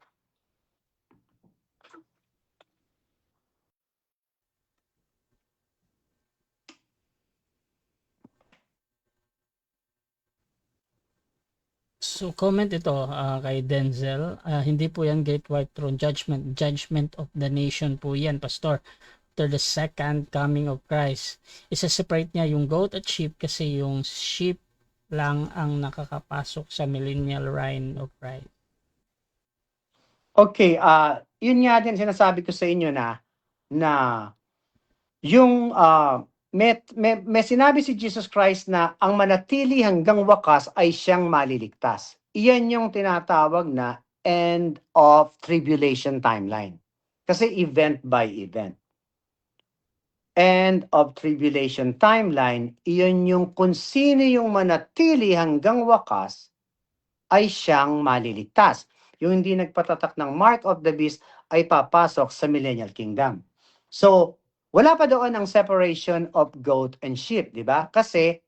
So comment ito kay Denzel, hindi po yan Great White Throne Judgment, judgment of the nation po yan, Pastor, after the second coming of Christ. Isa-separate niya yung goat at sheep kasi yung sheep lang ang nakakapasok sa millennial reign of Christ. Okay, yun nga din sinasabi ko sa inyo na yung may sinabi si Jesus Christ na ang manatili hanggang wakas ay siyang maliligtas. Iyan yung tinatawag na end of tribulation timeline. Kasi event by event. End of tribulation timeline, iyon yung kung sino yung manatili hanggang wakas ay siyang maliligtas. Yung hindi nagpatatak ng mark of the beast ay papasok sa millennial kingdom. So, wala pa doon ang separation of goat and sheep, di ba? Kasi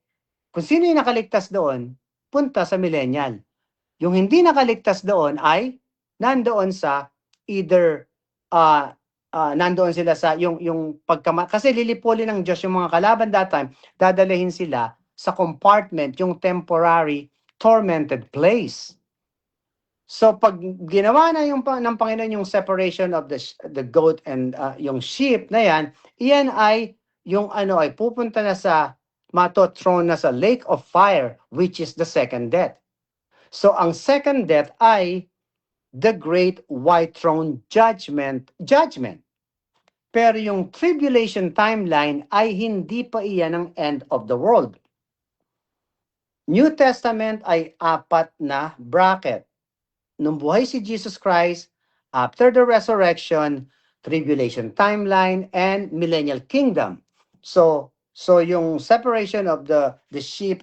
kung sino yung nakaligtas doon, punta sa millennial. Yung hindi nakaligtas doon ay nandoon sa either nandoon sila sa yung kasi lilipulin ng Diyos yung mga kalaban that time, dadalhin sila sa compartment, yung temporary tormented place. So pag ginawa na yung ng Panginoon yung separation of the goat and yung sheep na yan, iyan ay yung ay pupunta na sa thrown na sa lake of fire, which is the second death. So ang second death ay the great white throne judgment. Pero yung tribulation timeline ay hindi pa iyan ang end of the world. New Testament ay 4 na bracket. Nung buhay si Jesus Christ, after the resurrection, tribulation timeline, and millennial kingdom. So yung separation of the sheep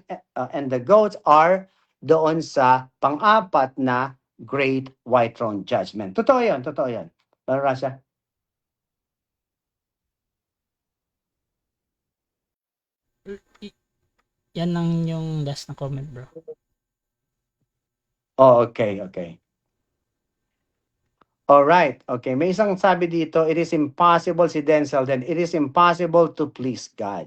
and the goats are doon sa pang-4 na great white throne judgment. Totoo yun. Brother Rasha? Yan lang yung last na comment, bro. Oh, okay. Alright, okay. May isang sabi dito, it is impossible, si Denzel then, it is impossible to please God.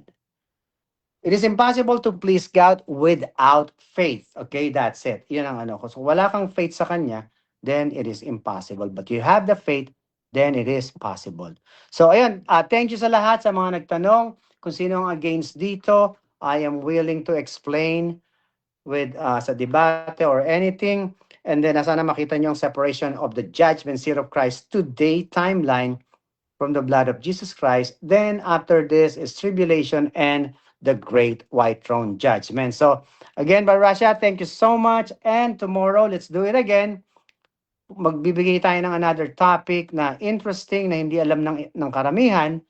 It is impossible to please God without faith. Okay, that's it. Yun ang ano ko. So wala kang faith sa Kanya, then it is impossible. But you have the faith, then it is possible. So ayun, thank you sa lahat sa mga nagtanong. Kung sino ang against dito, I am willing to explain with sa debate or anything. And then sana makita niyo ang separation of the judgment seat of Christ today timeline from the blood of Jesus Christ. Then after this is tribulation and the great white throne judgment. So again, Brother Rasha, thank you so much. And tomorrow, let's do it again. Magbibigay tayo ng another topic na interesting na hindi alam ng karamihan.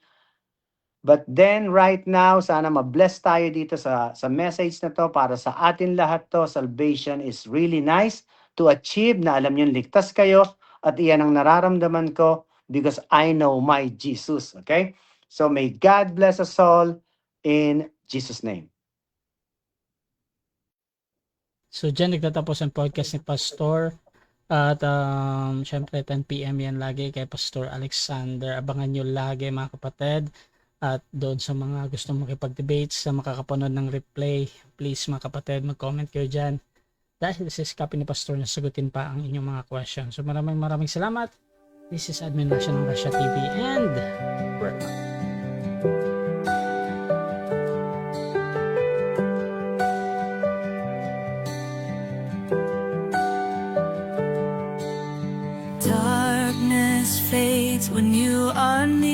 But then right now, sana ma-bless tayo dito sa message na to para sa atin lahat to. Salvation is really nice to achieve na alam niyo ligtas kayo at iyan ang nararamdaman ko because I know my Jesus. Okay? So may God bless us all in Jesus' name. So dyan nagtatapos ang podcast ni Pastor. At syempre 10 PM yan lagi kay Pastor Alexander. Abangan nyo lagi mga kapatid. At doon sa mga gustong makipag-debate, sa makakapanood ng replay, please mga kapatid, mag-comment kayo dyan. Dahil this is copy ni Pastor na sagutin pa ang inyong mga questions. So maraming salamat. This is Admin National Russia TV and we're out. Darkness fades when you are near.